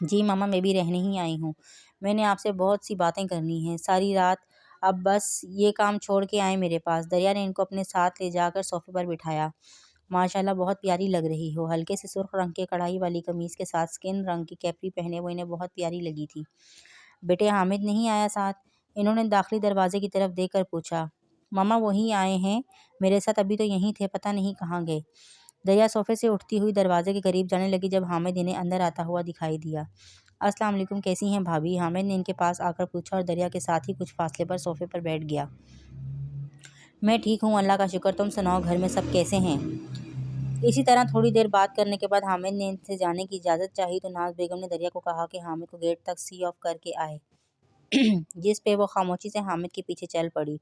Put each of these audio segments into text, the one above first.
جی ماما میں بھی رہنے ہی آئی ہوں، میں نے آپ سے بہت سی باتیں کرنی ہیں ساری رات، اب بس یہ کام چھوڑ کے آئیں میرے پاس۔ دریا نے ان کو اپنے ساتھ لے جا کر صوفے پر بٹھایا۔ ماشاءاللہ بہت پیاری لگ رہی ہو، ہلکے سے سرخ رنگ کے کڑھائی والی قمیص کے ساتھ سکن رنگ کی کیپری پہنے وہ انہیں بہت پیاری لگی تھی۔ بیٹے حامد نہیں آیا ساتھ؟ انہوں نے داخلی دروازے کی طرف دیکھ کر پوچھا۔ ماما وہی آئے ہیں میرے ساتھ، ابھی تو یہیں تھے، پتہ نہیں کہاں گئے۔ دریا صوفے سے اٹھتی ہوئی دروازے کے قریب جانے لگی جب حامد انہیں اندر آتا ہوا دکھائی دیا۔ السلام علیکم، کیسی ہیں بھابھی؟ حامد نے ان کے پاس آ کر پوچھا اور دریا کے ساتھ ہی کچھ فاصلے پر صوفے پر بیٹھ گیا۔ میں ٹھیک ہوں اللہ کا شکر، تم سناؤ گھر میں سب کیسے ہیں؟ اسی طرح تھوڑی دیر بات کرنے کے بعد حامد نے ان سے جانے کی اجازت چاہی تو ناز بیگم نے دریا کو کہا کہ حامد کو گیٹ تک سی آف کر کے آئے، جس پہ وہ خاموشی سے حامد کے پیچھے چل پڑی۔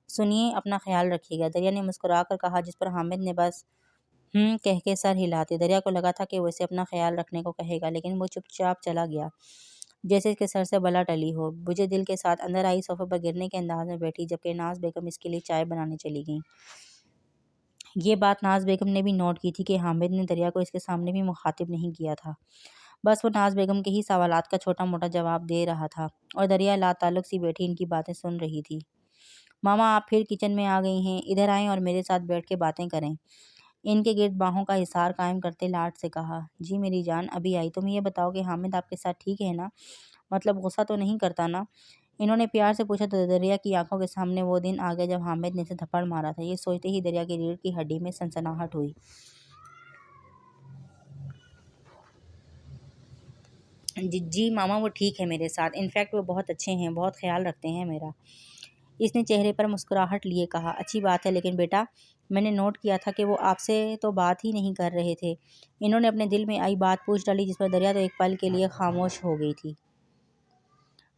سنیے اپنا خیال رکھیے گا، دریا نے مسکرا کر کہا، جس پر حامد نے بس کہہ کے سر ہلاتے۔ دریا کو لگا تھا کہ وہ اسے اپنا خیال رکھنے کو کہے گا، لیکن وہ چپ چاپ چلا گیا جیسے اس کے سر سے بلا ٹلی ہو۔ بجھے دل کے ساتھ اندر آئی، صوفے پر گرنے کے انداز میں بیٹھی، جبکہ ناز بیگم اس کے لیے چائے بنانے چلی گئیں۔ یہ بات ناز بیگم نے بھی نوٹ کی تھی کہ حامد نے دریا کو اس کے سامنے بھی مخاطب نہیں کیا تھا، بس وہ ناز بیگم کے ہی سوالات کا چھوٹا موٹا جواب دے رہا تھا اور دریا لا تعلق سی بیٹھی ان کی باتیں سن رہی تھی۔ ماما آپ پھر کچن میں آ گئی ہیں، ادھر آئیں اور میرے ساتھ بیٹھ کے باتیں کریں، ان کے گرد باہوں کا حصار قائم کرتے لاڈ سے کہا۔ جی میری جان ابھی آئی، تم یہ بتاؤ کہ حامد آپ کے ساتھ ٹھیک ہے نا، مطلب غصہ تو نہیں کرتا نا؟ انہوں نے پیار سے پوچھا تو دریا کی آنکھوں کے سامنے وہ دن آ گیا جب حامد نے اسے تھپڑ مارا تھا۔ یہ سوچتے ہی دریا کی ریڑھ کی ہڈی میں سنسناہٹ ہوئی۔ جی ماما وہ ٹھیک ہے میرے ساتھ، انفیکٹ وہ بہت اچھے ہیں، بہت خیال رکھتے ہیں میرا، اس نے چہرے پر مسکراہٹ لیے کہا۔ اچھی بات ہے، لیکن بیٹا میں نے نوٹ کیا تھا کہ وہ آپ سے تو بات ہی نہیں کر رہے تھے۔ انہوں نے اپنے دل میں آئی بات پوچھ ڈالی، جس پر دریا تو ایک پل کے لیے خاموش ہو گئی تھی۔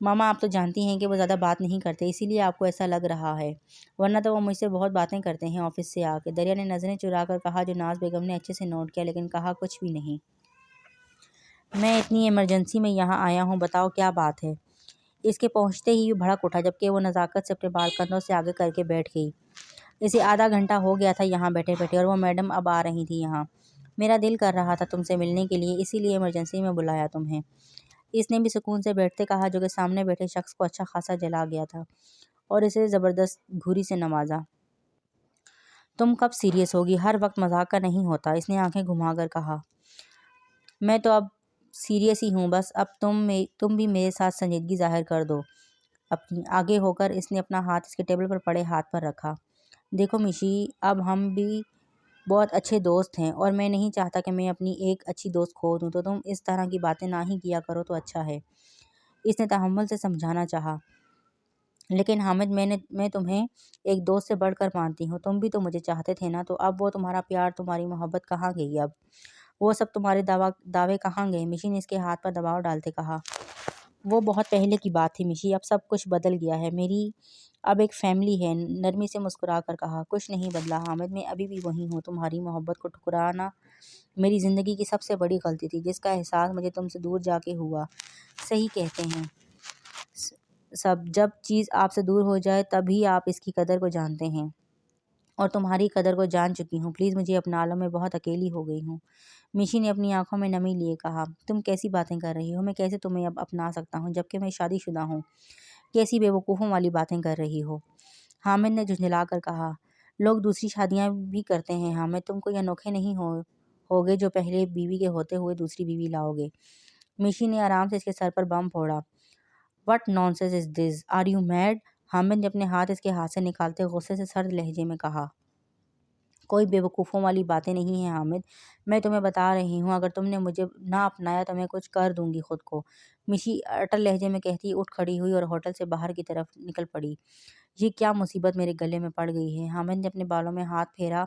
ماما آپ تو جانتی ہیں کہ وہ زیادہ بات نہیں کرتے، اسی لیے آپ کو ایسا لگ رہا ہے، ورنہ تو وہ مجھ سے بہت باتیں کرتے ہیں آفس سے آ کے، دریا نے نظریں چرا کر کہا، جو ناز بیگم نے اچھے سے نوٹ کیا، لیکن کہا کچھ بھی نہیں۔ میں اتنی ایمرجنسی میں یہاں آیا ہوں، بتاؤ کیا بات ہے؟ اس کے پہنچتے ہی بھڑک اٹھا، جبکہ وہ نزاکت سے اپنے بال کندھوں سے آگے کر کے بیٹھ گئی۔ اسے آدھا گھنٹہ ہو گیا تھا یہاں بیٹھے بیٹھے، اور وہ میڈم اب آ رہی تھی یہاں، میرا دل کر رہا تھا تم سے ملنے کے لیے، اسی لیے ایمرجنسی میں بلایا تمہیں، اس نے بھی سکون سے بیٹھتے کہا، جو کہ سامنے بیٹھے شخص کو اچھا خاصا جلا گیا تھا، اور اسے زبردست گھوری سے نوازا۔ تم کب سیریس ہوگی، ہر وقت مذاق کا نہیں ہوتا، اس نے آنکھیں گھما کر کہا۔ میں تو اب سیریس ہی ہوں، بس اب تم بھی میرے ساتھ سنجیدگی ظاہر کر دو اپنی۔ آگے ہو کر اس نے اپنا ہاتھ اس کے ٹیبل پر پڑے ہاتھ پر رکھا۔ دیکھو میشی، اب ہم بھی بہت اچھے دوست ہیں، اور میں نہیں چاہتا کہ میں اپنی ایک اچھی دوست کھو دوں، تو تم اس طرح کی باتیں نہ ہی کیا کرو تو اچھا ہے، اس نے تحمل سے سمجھانا چاہا۔ لیکن حامد میں تمہیں ایک دوست سے بڑھ کر مانتی ہوں، تم بھی تو مجھے چاہتے تھے نا، تو اب وہ تمہارا پیار، تمہاری محبت کہاں گئی اب؟ وہ سب تمہارے دعوے کہاں گئے؟ میشی نے اس کے ہاتھ پر دباؤ ڈالتے کہا۔ وہ بہت پہلے کی بات تھی میشی، اب سب کچھ بدل گیا ہے، میری اب ایک فیملی ہے، نرمی سے مسکرا کر کہا۔ کچھ نہیں بدلا حامد، میں ابھی بھی وہی ہوں، تمہاری محبت کو ٹھکرانا میری زندگی کی سب سے بڑی غلطی تھی، جس کا احساس مجھے تم سے دور جا کے ہوا۔ صحیح کہتے ہیں سب، جب چیز آپ سے دور ہو جائے تبھی آپ اس کی قدر کو جانتے ہیں، اور تمہاری قدر کو جان چکی ہوں، پلیز مجھے اپنا لو، میں بہت اکیلی ہو گئی ہوں۔ میشی نے اپنی آنکھوں میں نمی لیے کہا، تم کیسی باتیں کر رہی ہو، میں کیسے تمہیں اب اپنا سکتا ہوں جبکہ میں شادی شدہ ہوں، کیسی بے وقوفوں والی باتیں کر رہی ہو؟ حامد نے جھنجھلا کر کہا، لوگ دوسری شادیاں بھی کرتے ہیں حامد، تم کوئی انوکھے نہیں ہوگے جو پہلے بیوی کے ہوتے ہوئے دوسری بیوی لاؤ گے۔ میشی نے آرام سے اس کے سر پر بم پھوڑا۔ What nonsense is this, are you mad? Hamid نے اپنے ہاتھ اس کے ہاتھ سے نکالتے غصے سے سرد لہجے میں کہا۔ کوئی بے وقوفوں والی باتیں نہیں ہیں حامد، میں تمہیں بتا رہی ہوں، اگر تم نے مجھے نہ اپنایا تو میں کچھ کر دوں گی خود کو، میشی اٹل لہجے میں کہتی اٹھ کھڑی ہوئی اور ہوٹل سے باہر کی طرف نکل پڑی۔ یہ کیا مصیبت میرے گلے میں پڑ گئی ہے؟ حامد نے اپنے بالوں میں ہاتھ پھیرا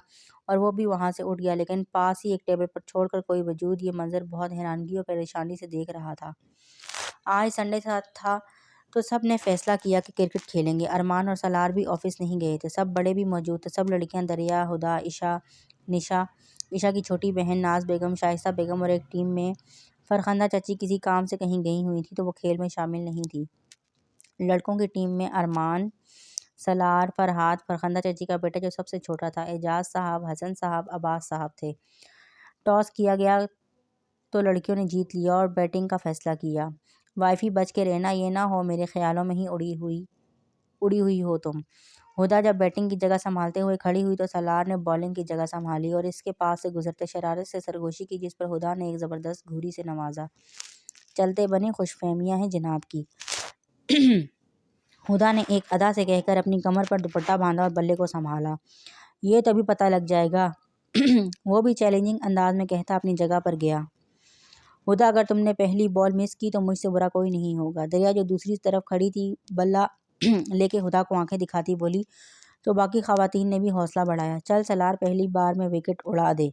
اور وہ بھی وہاں سے اٹھ گیا، لیکن پاس ہی ایک ٹیبل پر چھوڑ کر کوئی وجود یہ منظر بہت حیرانگی اور پریشانی سے دیکھ رہا تھا۔ آج سنڈے تھا تو سب نے فیصلہ کیا کہ کرکٹ کھیلیں گے، ارمان اور سالار بھی آفس نہیں گئے تھے، سب بڑے بھی موجود تھے، سب لڑکیاں، دریا، ہدا، عشا، نشا، عشا کی چھوٹی بہن ناز بیگم، شائستہ بیگم اور ایک ٹیم میں فرخندہ چچی کسی کام سے کہیں گئی ہوئی تھی تو وہ کھیل میں شامل نہیں تھی۔ لڑکوں کی ٹیم میں ارمان، سالار، فرحات، فرخندہ چچی کا بیٹا جو سب سے چھوٹا تھا، اعجاز صاحب، حسن صاحب، عباس صاحب تھے۔ ٹاس کیا گیا تو لڑکیوں نے جیت لیا اور بیٹنگ کا فیصلہ کیا۔ وائفی بچ کے رہنا، یہ نہ ہو میرے خیالوں میں ہی اڑی ہوئی ہو تم۔ ہدا جب بیٹنگ کی جگہ سنبھالتے ہوئے کھڑی ہوئی تو سالار نے بالنگ کی جگہ سنبھالی اور اس کے پاس سے گزرتے شرارت سے سرگوشی کی، جس پر ہدا نے ایک زبردست گھوری سے نوازا۔ چلتے بنے، خوش فہمیاں ہیں جناب کی۔ ہدا نے ایک ادا سے کہہ کر اپنی کمر پر دوپٹہ باندھا اور بلے کو سنبھالا۔ یہ تو ابھی پتہ لگ جائے گا۔ وہ بھی چیلنجنگ انداز میں کہتا اپنی جگہ پر گیا۔ ہدا اگر تم نے پہلی بال مس کی تو مجھ سے برا کوئی نہیں ہوگا۔ دریا جو دوسری طرف کھڑی تھی بلہ لے کے ہدا کو آنکھیں دکھاتی بولی، تو باقی خواتین نے بھی حوصلہ بڑھایا، چل سالار پہلی بار میں وکٹ اڑا دے۔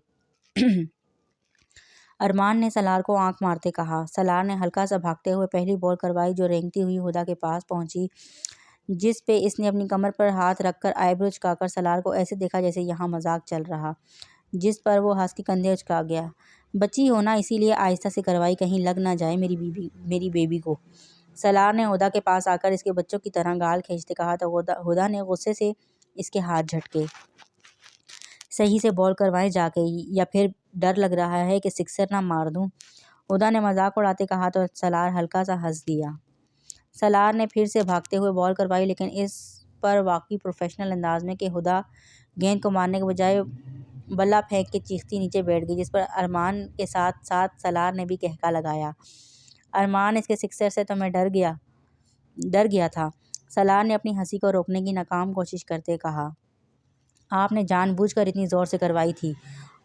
ارمان نے سالار کو آنکھ مارتے کہا۔ سالار نے ہلکا سا بھاگتے ہوئے پہلی بال کروائی جو رینگتی ہوئی ہدا کے پاس پہنچی، جس پہ اس نے اپنی کمر پر ہاتھ رکھ کر آئی برو چکا کر سالار کو ایسے دیکھا جیسے یہاں مذاق چل رہا، جس پر وہ ہنس کے کندھے اچکا گیا۔ بچی ہو نا، اسی لیے آہستہ سے کروائی، کہیں لگ نہ جائے میری بیبی کو۔ سالار نے ہدا کے پاس آ کر اس کے بچوں کی طرح گال کھینچتے کہا تو ہدا نے غصے سے اس کے ہاتھ جھٹکے۔ صحیح سے بال کروائیں جا کے، یا پھر ڈر لگ رہا ہے کہ سکسر نہ مار دوں؟ ہدا نے مذاق اڑاتے کہا تو سالار ہلکا سا ہنس دیا۔ سالار نے پھر سے بھاگتے ہوئے بال کروائی، لیکن اس پر واقعی پروفیشنل انداز میں کہ ہدا گیند کو مارنے کے بجائے بلہ پھینک کے چیختی نیچے بیٹھ گئی، جس پر ارمان کے ساتھ ساتھ سالار نے بھی کہکا لگایا۔ ارمان، اس کے سکسر سے تو میں ڈر گیا تھا۔ سالار نے اپنی ہنسی کو روکنے کی ناکام کوشش کرتے کہا۔ آپ نے جان بوجھ کر اتنی زور سے کروائی تھی؟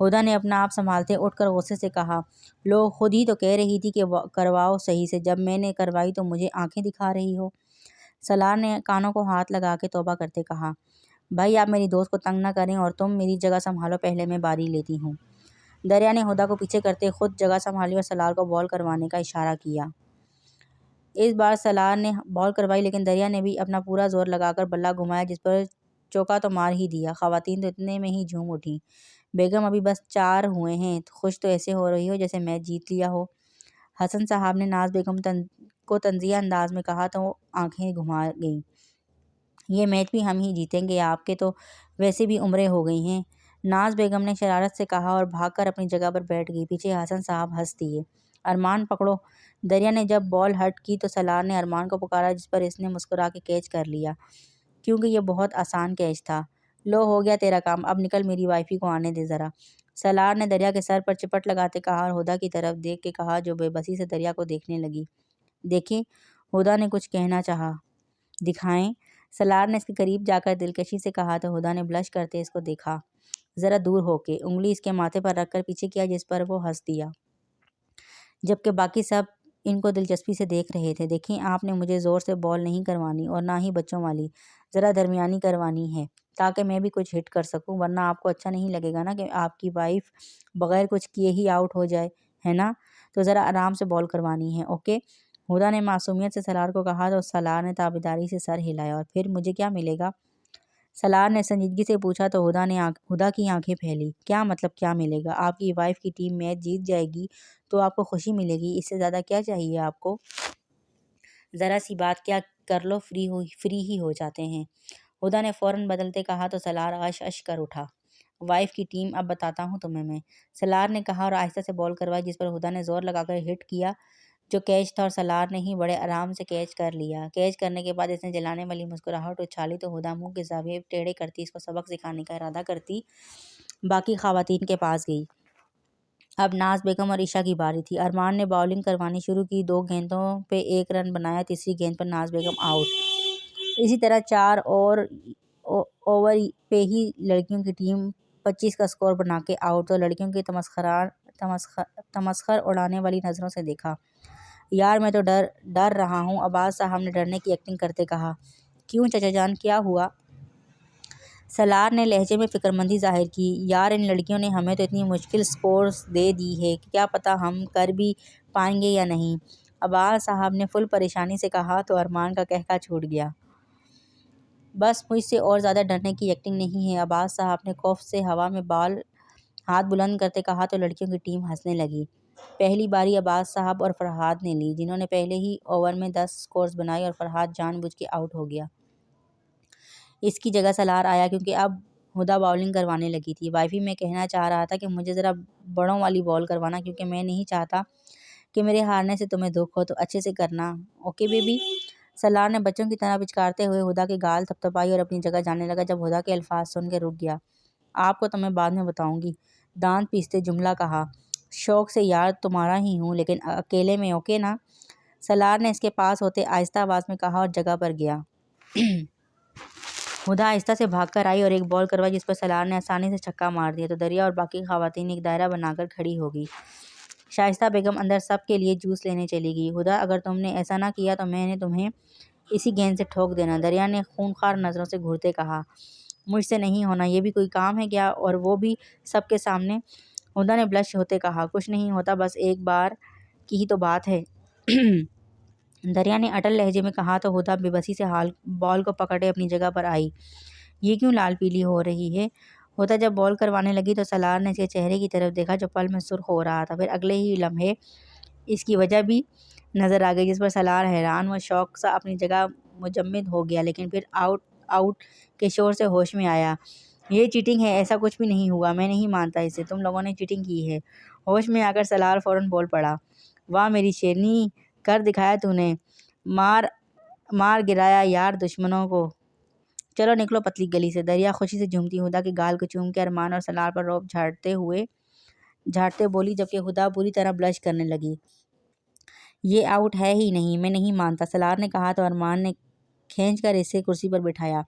ہدا نے اپنا آپ سنبھالتے اٹھ کر غصے سے کہا۔ لو، خود ہی تو کہہ رہی تھی کہ کرواؤ صحیح سے، جب میں نے کروائی تو مجھے آنکھیں دکھا رہی ہو۔ سالار نے کانوں کو ہاتھ لگا کے توبہ کرتے کہا۔ بھائی، آپ میری دوست کو تنگ نہ کریں اور تم میری جگہ سنبھالو، پہلے میں باری لیتی ہوں۔ دریا نے ہدا کو پیچھے کرتے خود جگہ سنبھالی اور سالار کو بال کروانے کا اشارہ کیا۔ اس بار سالار نے بال کروائی، لیکن دریا نے بھی اپنا پورا زور لگا کر بلہ گھمایا، جس پر چوکا تو مار ہی دیا۔ خواتین تو اتنے میں ہی جھوم اٹھیں۔ بیگم، ابھی بس 4 ہوئے ہیں، خوش تو ایسے ہو رہی ہو جیسے میچ جیت لیا ہو۔ حسن صاحب نے ناز بیگم کو طنزیہ انداز میں کہا تو وہ آنکھیں گھما گئیں۔ یہ میچ بھی ہم ہی جیتیں گے، آپ کے تو ویسے بھی عمریں ہو گئی ہیں، ناز بیگم نے شرارت سے کہا اور بھاگ کر اپنی جگہ پر بیٹھ گئی۔ پیچھے حسن صاحب ہنس دیے۔ ارمان پکڑو۔ دریا نے جب بال ہٹ کی تو سالار نے ارمان کو پکارا، جس پر اس نے مسکرا کے کیچ کر لیا، کیونکہ یہ بہت آسان کیچ تھا۔ لو، ہو گیا تیرا کام، اب نکل، میری وائفی کو آنے دے ذرا۔ سالار نے دریا کے سر پر چپٹ لگاتے کہا اور ہدا کی طرف دیکھ کے کہا، جو بے بسی سے دریا کو دیکھنے لگی۔ دیکھیں، ہدا نے کچھ کہنا چاہا۔ دکھائیں؟ سالار نے اس کے قریب جا کر دلکشی سے کہا تو ہدا نے بلش کرتے اس کو دیکھا، ذرا دور ہو کے، انگلی اس کے ماتھے پر رکھ کر پیچھے کیا، جس پر وہ ہنس دیا، جبکہ باقی سب ان کو دلچسپی سے دیکھ رہے تھے۔ دیکھیں، آپ نے مجھے زور سے بال نہیں کروانی اور نہ ہی بچوں والی، ذرا درمیانی کروانی ہے، تاکہ میں بھی کچھ ہٹ کر سکوں، ورنہ آپ کو اچھا نہیں لگے گا نا کہ آپ کی وائف بغیر کچھ کیے ہی آؤٹ ہو جائے، ہے نا؟ تو ذرا آرام سے بال کروانی ہے، اوکے؟ ہدا نے معصومیت سے سالار کو کہا تو سالار نے تابعداری سے سر ہلایا۔ اور پھر مجھے کیا ملے گا؟ سالار نے سنجیدگی سے پوچھا تو ہدا کی آنکھیں پھیلی۔ کیا مطلب کیا ملے گا؟ آپ کی وائف کی ٹیم میچ جیت جائے گی تو آپ کو خوشی ملے گی، اس سے زیادہ کیا چاہیے آپ کو؟ ذرا سی بات کیا کر لو، فری ہی ہو جاتے ہیں۔ ہدا نے فوراً بدلتے کہا تو سالار اش کر اٹھا۔ وائف کی ٹیم، اب بتاتا ہوں تمہیں میں، سالار نے کہا اور آہستہ سے بال کروائی، جس پر ہدا نے زور لگا کر ہٹ کیا، جو کیچ تھا، اور سالار نے ہی بڑے آرام سے کیچ کر لیا۔ کیچ کرنے کے بعد اس نے جلانے والی مسکراہٹ اچھالی تو ہدا منہ کے زاویے ٹیڑھے کرتی اس کو سبق سکھانے کا ارادہ کرتی باقی خواتین کے پاس گئی۔ اب ناز بیگم اور عشا کی باری تھی۔ ارمان نے باؤلنگ کروانی شروع کی، 2 گیندوں پہ 1 رن بنایا، تیسری گیند پر ناز بیگم آؤٹ۔ اسی طرح 4 اور اوور پہ ہی لڑکیوں کی ٹیم 25 کا سکور بنا کے آؤٹ، تو لڑکیوں کی تمسخر اڑانے والی نظروں سے دیکھا۔ یار، میں تو ڈر رہا ہوں، عباس صاحب نے ڈرنے کی ایکٹنگ کرتے کہا۔ کیوں چچا جان، کیا ہوا؟ سالار نے لہجے میں فکرمندی ظاہر کی۔ یار، ان لڑکیوں نے ہمیں تو اتنی مشکل سکورز دے دی ہے کہ کیا پتہ ہم کر بھی پائیں گے یا نہیں، عباس صاحب نے فل پریشانی سے کہا تو ارمان کا قہقہ چھوٹ گیا۔ بس مجھ سے اور زیادہ ڈرنے کی ایکٹنگ نہیں ہے، عباس صاحب نے خوف سے ہوا میں ہاتھ بلند کرتے کہا تو لڑکیوں کی ٹیم ہنسنے لگی۔ پہلی باری عباس صاحب اور فرحاد نے لی، جنہوں نے پہلے ہی اوور میں 10 سکورز بنائی، اور فرحاد جان بوجھ کے آؤٹ ہو گیا۔ اس کی جگہ سالار آیا، کیونکہ اب ہدا باؤلنگ کروانے لگی تھی۔ وائفی میں کہنا چاہ رہا تھا کہ مجھے ذرا بڑوں والی بال کروانا، کیونکہ میں نہیں چاہتا کہ میرے ہارنے سے تمہیں دکھ ہو، تو اچھے سے کرنا، اوکے بیبی؟ سلار نے بچوں کی طرح پچکارتے ہوئے ہدا کے گال تھپتھپائی اور اپنی جگہ جانے لگا۔ جب ہدا کے الفاظ سن کے رک گیا، آپ کو تو میں بعد میں بتاؤں گی، دانت پیستے جملہ کہا۔ شوق سے یار تمہارا ہی ہوں، لیکن اکیلے میں، اوکے نا؟ سلار نے اس کے پاس ہوتے آہستہ آواز میں کہا اور جگہ پر گیا۔ ہدا آہستہ سے بھاگ کر آئی اور ایک بال کروائی، جس پر سلار نے آسانی سے چھکا مار دیا، تو دریا اور باقی خواتین ایک دائرہ بنا کر کھڑی ہو گئی۔ شائستہ بیگم اندر سب کے لیے جوس لینے چلی گئی۔ ہدا، اگر تم نے ایسا نہ کیا تو میں نے تمہیں اسی گیند سے ٹھوک دینا، دریا نے خونخوار نظروں سے گھورتے کہا۔ مجھ سے نہیں ہونا، یہ بھی کوئی کام ہے کیا، اور وہ بھی سب کے سامنے؟ ہدا نے بلش ہوتے کہا۔ کچھ نہیں ہوتا، بس ایک بار کی ہی تو بات ہے۔ دریا نے اٹل لہجے میں کہا تو ہدا بے بسی سے بال کو پکڑے اپنی جگہ پر آئی۔ یہ کیوں لال پیلی ہو رہی ہے؟ ہدا جب بال کروانے لگی تو سلار نے اس کے چہرے کی طرف دیکھا جو پل میں سرخ ہو رہا تھا۔ پھر اگلے ہی لمحے اس کی وجہ بھی نظر آ گئی، جس پر سلار حیران و شوق سا اپنی جگہ مجمد ہو گیا، لیکن پھر آؤٹ آؤٹ کے شور سے ہوش میں آیا۔ یہ چیٹنگ ہے، ایسا کچھ بھی نہیں ہوا، میں نہیں مانتا اسے، تم لوگوں نے چیٹنگ کی ہے۔ ہوش میں آ کر سلار فوراً بول پڑا۔ واہ میری شیرنی، کر دکھایا تو نے، مار گرایا یار دشمنوں کو۔ چلو نکلو پتلی گلی سے۔ دریا خوشی سے جھومتی ہدا کے گال کو چوم کے ارمان اور سلار پر رعب جھاڑتے بولی، جبکہ ہدا بری طرح بلش کرنے لگی۔ یہ آؤٹ ہے ہی نہیں، میں نہیں مانتا، سلار نے کہا تو ارمان نے کھینچ کر اسے کرسی پر بٹھایا۔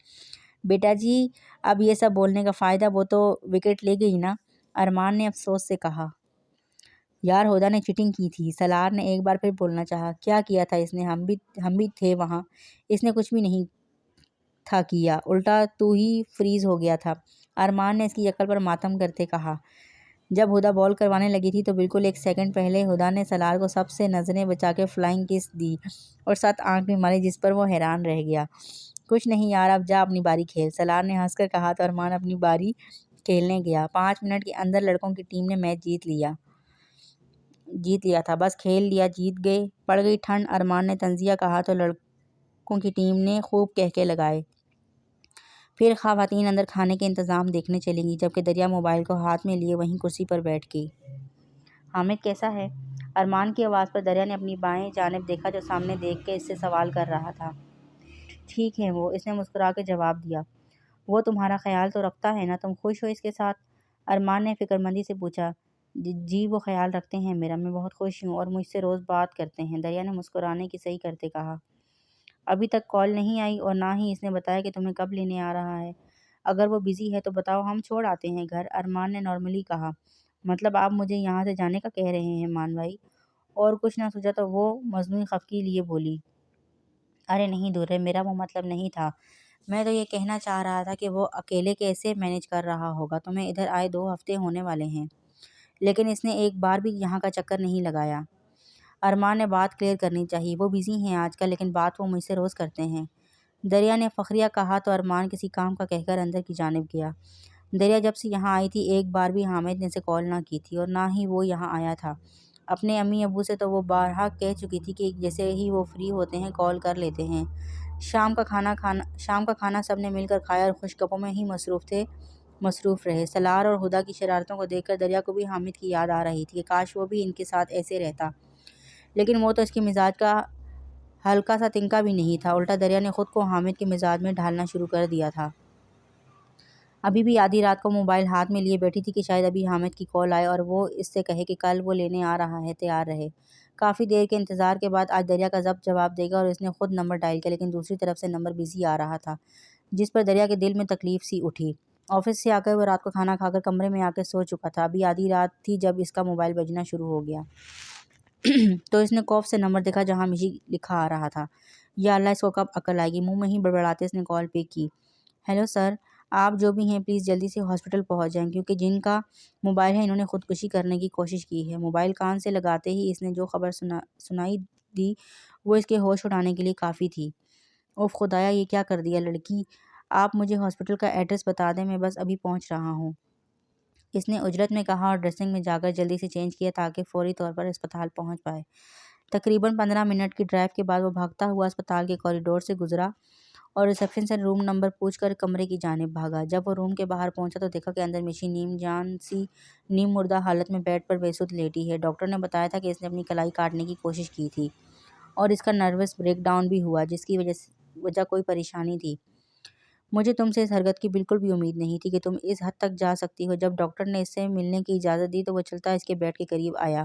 بیٹا جی، اب یہ سب بولنے کا فائدہ، وہ تو وکٹ لے گئی نا، ارمان نے افسوس سے کہا۔ یار ہدا نے چیٹنگ کی تھی، سلار نے ایک بار پھر بولنا چاہا۔ کیا کیا تھا اس نے؟ ہم بھی تھے وہاں، اس نے کچھ بھی نہیں تھا کیا، الٹا تو ہی فریز ہو گیا تھا، ارمان نے اس کی عقل پر ماتم کرتے کہا۔ جب ہدا بال کروانے لگی تھی تو بالکل ایک سیکنڈ پہلے ہدا نے سلار کو سب سے نظریں بچا کے فلائنگ کس دی اور 7 آنکھ بھی ماری، جس پر وہ حیران رہ گیا۔ کچھ نہیں یار، اب جا اپنی باری کھیل، سلار نے ہنس کر کہا تو ارمان اپنی باری کھیلنے گیا۔ 5 منٹ کے اندر لڑکوں کی ٹیم نے میچ جیت لیا تھا، بس کھیل لیا، جیت گئے۔ پڑ گئی ٹھنڈ، ارمان نے طنزیہ کہا تو لڑکوں کی ٹیم نے خوب کہکے لگائے۔ پھر خواتین اندر کھانے کے انتظام دیکھنے چلی گئی، جبکہ دریا موبائل کو ہاتھ میں لیے وہیں کرسی پر بیٹھ گئی۔ حامد کیسا ہے؟ ارمان کی آواز پر دریا نے اپنی بائیں جانب دیکھا جو سامنے دیکھ کے اس سے سوال کر رہا تھا۔ ٹھیک ہے وہ، اس نے مسکرا کے جواب دیا۔ وہ تمہارا خیال تو رکھتا ہے نا، تم خوش ہو اس کے ساتھ؟ ارمان نے فکرمندی سے پوچھا۔ جی وہ خیال رکھتے ہیں میرا، میں بہت خوش ہوں، اور مجھ سے روز بات کرتے ہیں، دریا نے مسکرانے کی صحیح کرتے کہا۔ ابھی تک کال نہیں آئی اور نہ ہی اس نے بتایا کہ تمہیں کب لینے آ رہا ہے۔ اگر وہ بزی ہے تو بتاؤ، ہم چھوڑ آتے ہیں گھر، ارمان نے نارملی کہا۔ مطلب آپ مجھے یہاں سے جانے کا کہہ رہے ہیں مان بھائی؟ اور کچھ نہ سوچا تو وہ مصنوعی خفگی لیے بولی۔ ارے نہیں درے، میرا وہ مطلب نہیں تھا، میں تو یہ کہنا چاہ رہا تھا کہ وہ اکیلے کیسے مینیج کر رہا ہوگا، تمہیں ادھر آئے 2 ہفتے ہونے والے ہیں، لیکن اس نے ایک بار بھی یہاں کا چکر نہیں لگایا۔ ارمان نے بات کلیئر کرنی چاہی۔ وہ بزی ہیں آج کل، لیکن بات وہ مجھ سے روز کرتے ہیں، دریا نے فخریہ کہا تو ارمان کسی کام کا کہہ کر اندر کی جانب گیا۔ دریا جب سے یہاں آئی تھی ایک بار بھی حامد نے اسے کال نہ کی تھی، اور نہ ہی وہ یہاں آیا تھا۔ اپنے امی ابو سے تو وہ بارہا کہہ چکی تھی کہ جیسے ہی وہ فری ہوتے ہیں کال کر لیتے ہیں۔ شام کا کھانا سب نے مل کر کھایا اور خوش گپوں میں ہی مصروف رہے۔ سلار اور ہدا کی شرارتوں کو دیکھ کر دریا کو بھی حامد کی یاد آ رہی تھی کہ کاش وہ بھی ان کے ساتھ ایسے رہتا، لیکن وہ تو اس کے مزاج کا ہلکا سا تنکا بھی نہیں تھا، الٹا دریا نے خود کو حامد کے مزاج میں ڈھالنا شروع کر دیا تھا۔ ابھی بھی آدھی رات کو موبائل ہاتھ میں لیے بیٹھی تھی کہ شاید ابھی حامد کی کال آئے اور وہ اس سے کہے کہ کل وہ لینے آ رہا ہے، تیار رہے۔ کافی دیر کے انتظار کے بعد آج دریا کا ضبط جواب دے گا اور اس نے خود نمبر ڈائل کیا، لیکن دوسری طرف سے نمبر بزی آ رہا تھا، جس پر دریا کے دل میں تکلیف سی اٹھی۔ آفس سے آ کر وہ رات کو کھانا کھا کر کمرے میں آ کے سو چکا تھا، ابھی آدھی رات تھی جب اس کا موبائل بجنا شروع ہو گیا۔ تو اس نے خوف سے نمبر دیکھا جہاں مجھے لکھا آ رہا تھا۔ یا اللہ، اس کو کب عقل آئے گی، منہ میں ہی بڑبڑاتے اس نے کال پک کی۔ ہیلو سر، آپ جو بھی ہیں پلیز جلدی سے ہاسپٹل پہنچ جائیں، کیونکہ جن کا موبائل ہے انہوں نے خودکشی کرنے کی کوشش کی ہے۔ موبائل کان سے لگاتے ہی اس نے جو خبر سنائی دی وہ اس کے ہوش اڑانے کے لیے کافی تھی۔ اوف خدایا، یہ کیا کر دیا لڑکی، آپ مجھے ہاسپٹل کا ایڈریس بتا دیں، میں بس ابھی پہنچ رہا ہوں، اس نے اجرت میں کہا اور ڈریسنگ میں جا کر جلدی سے چینج کیا تاکہ فوری طور پر اسپتال پہنچ پائے۔ تقریباً 15 منٹ کی ڈرائیو کے بعد وہ بھاگتا ہوا اسپتال کے کوریڈور سے گزرا اور ریسیپشن سے روم نمبر پوچھ کر کمرے کی جانب بھاگا۔ جب وہ روم کے باہر پہنچا تو دیکھا کہ اندر مشی نیم جان سی نیم مردہ حالت میں بیڈ پر بے سدھ لیٹی ہے۔ ڈاکٹر نے بتایا تھا کہ اس نے اپنی کلائی کاٹنے کی کوشش کی تھی اور اس کا نروس بریک ڈاؤن بھی ہوا، جس کی وجہ کوئی پریشانی تھی۔ مجھے تم سے اس حرکت کی بالکل بھی امید نہیں تھی کہ تم اس حد تک جا سکتی ہو۔ جب ڈاکٹر نے اس سے ملنے کی اجازت دی تو وہ چلتا اس کے بیڈ کے قریب آیا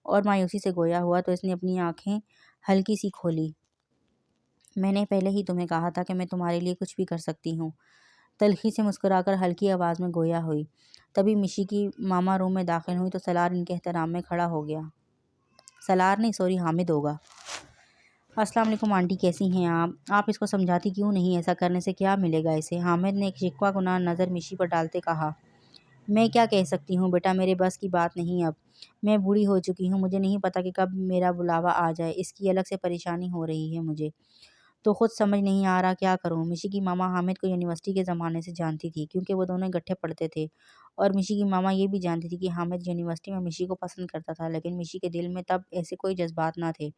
اور مایوسی سے گویا ہوا تو اس نے اپنی آنکھیں ہلکی سی کھولی۔ میں نے پہلے ہی تمہیں کہا تھا کہ میں تمہارے لیے کچھ بھی کر سکتی ہوں، تلخی سے مسکرا کر ہلکی آواز میں گویا ہوئی۔ تبھی مشی کی ماما روم میں داخل ہوئی تو سالار ان کے احترام میں کھڑا ہو گیا۔ سالار نہیں، سوری، حامد ہوگا۔ السلام علیکم آنٹی، کیسی ہیں آپ اس کو سمجھاتی کیوں نہیں؟ ایسا کرنے سے کیا ملے گا اسے؟ حامد نے ایک شکوہ کنار نظر مشی پر ڈالتے کہا۔ میں کیا کہہ سکتی ہوں بیٹا، میرے بس کی بات نہیں اب۔ میں بوڑھی ہو چکی ہوں، مجھے نہیں پتا کہ کب میرا بلاوا آ جائے، اس کی الگ سے پریشانی ہو رہی ہے مجھے تو خود سمجھ نہیں آ رہا کیا کروں۔ مشی کی ماما حامد کو یونیورسٹی کے زمانے سے جانتی تھی کیونکہ وہ دونوں اکٹھے پڑھتے تھے، اور مشی کی ماما یہ بھی جانتی تھی کہ حامد یونیورسٹی میں مشی کو پسند کرتا تھا، لیکن مشی کے دل میں تب ایسے کوئی جذبات نہ تھے۔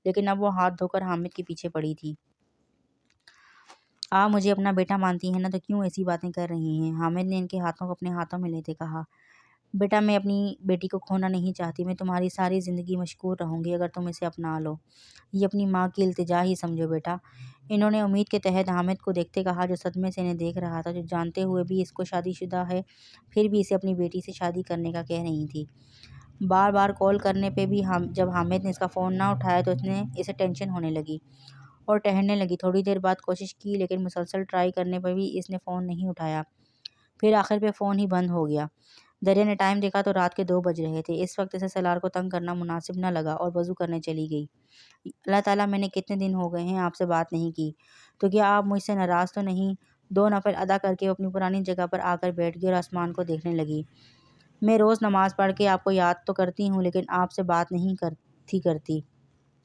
لیکن اب وہ ہاتھ دھو کر حامد کے پیچھے پڑی تھی۔ آپ مجھے اپنا بیٹا مانتی ہیں نا، تو کیوں ایسی باتیں کر رہی ہیں؟ حامد نے ان کے ہاتھوں کو اپنے ہاتھوں میں لیتے کہا۔ بیٹا، میں اپنی بیٹی کو کھونا نہیں چاہتی، میں تمہاری ساری زندگی مشکور رہوں گی اگر تم اسے اپنا لو۔ یہ اپنی ماں کی التجا ہی سمجھو بیٹا۔ انہوں نے امید کے تحت حامد کو دیکھتے کہا، جو صدمے سے انہیں دیکھ رہا تھا، جو جانتے ہوئے بھی اس کو شادی شدہ ہے پھر بھی اسے اپنی بیٹی سے شادی کرنے کا کہہ رہی تھی۔ بار بار کال کرنے پہ بھی جب حامد نے اس کا فون نہ اٹھایا تو اسے ٹینشن ہونے لگی اور ٹہرنے لگی۔ تھوڑی دیر بعد کوشش کی لیکن مسلسل ٹرائی کرنے پر بھی اس نے فون نہیں اٹھایا۔ پھر آخر پہ فون ہی بند ہو گیا۔ دریا نے ٹائم دیکھا تو رات کے 2 بج رہے تھے۔ اس وقت اسے سالار کو تنگ کرنا مناسب نہ لگا اور وضو کرنے چلی گئی۔ اللہ تعالیٰ، میں نے کتنے دن ہو گئے ہیں آپ سے بات نہیں کی، تو کیا آپ مجھ سے ناراض تو نہیں؟ 2 نفل ادا کر کے وہ اپنی پرانی جگہ پر آ کر بیٹھ گئی اور آسمان کو دیکھنے لگی۔ میں روز نماز پڑھ کے آپ کو یاد تو کرتی ہوں لیکن آپ سے بات نہیں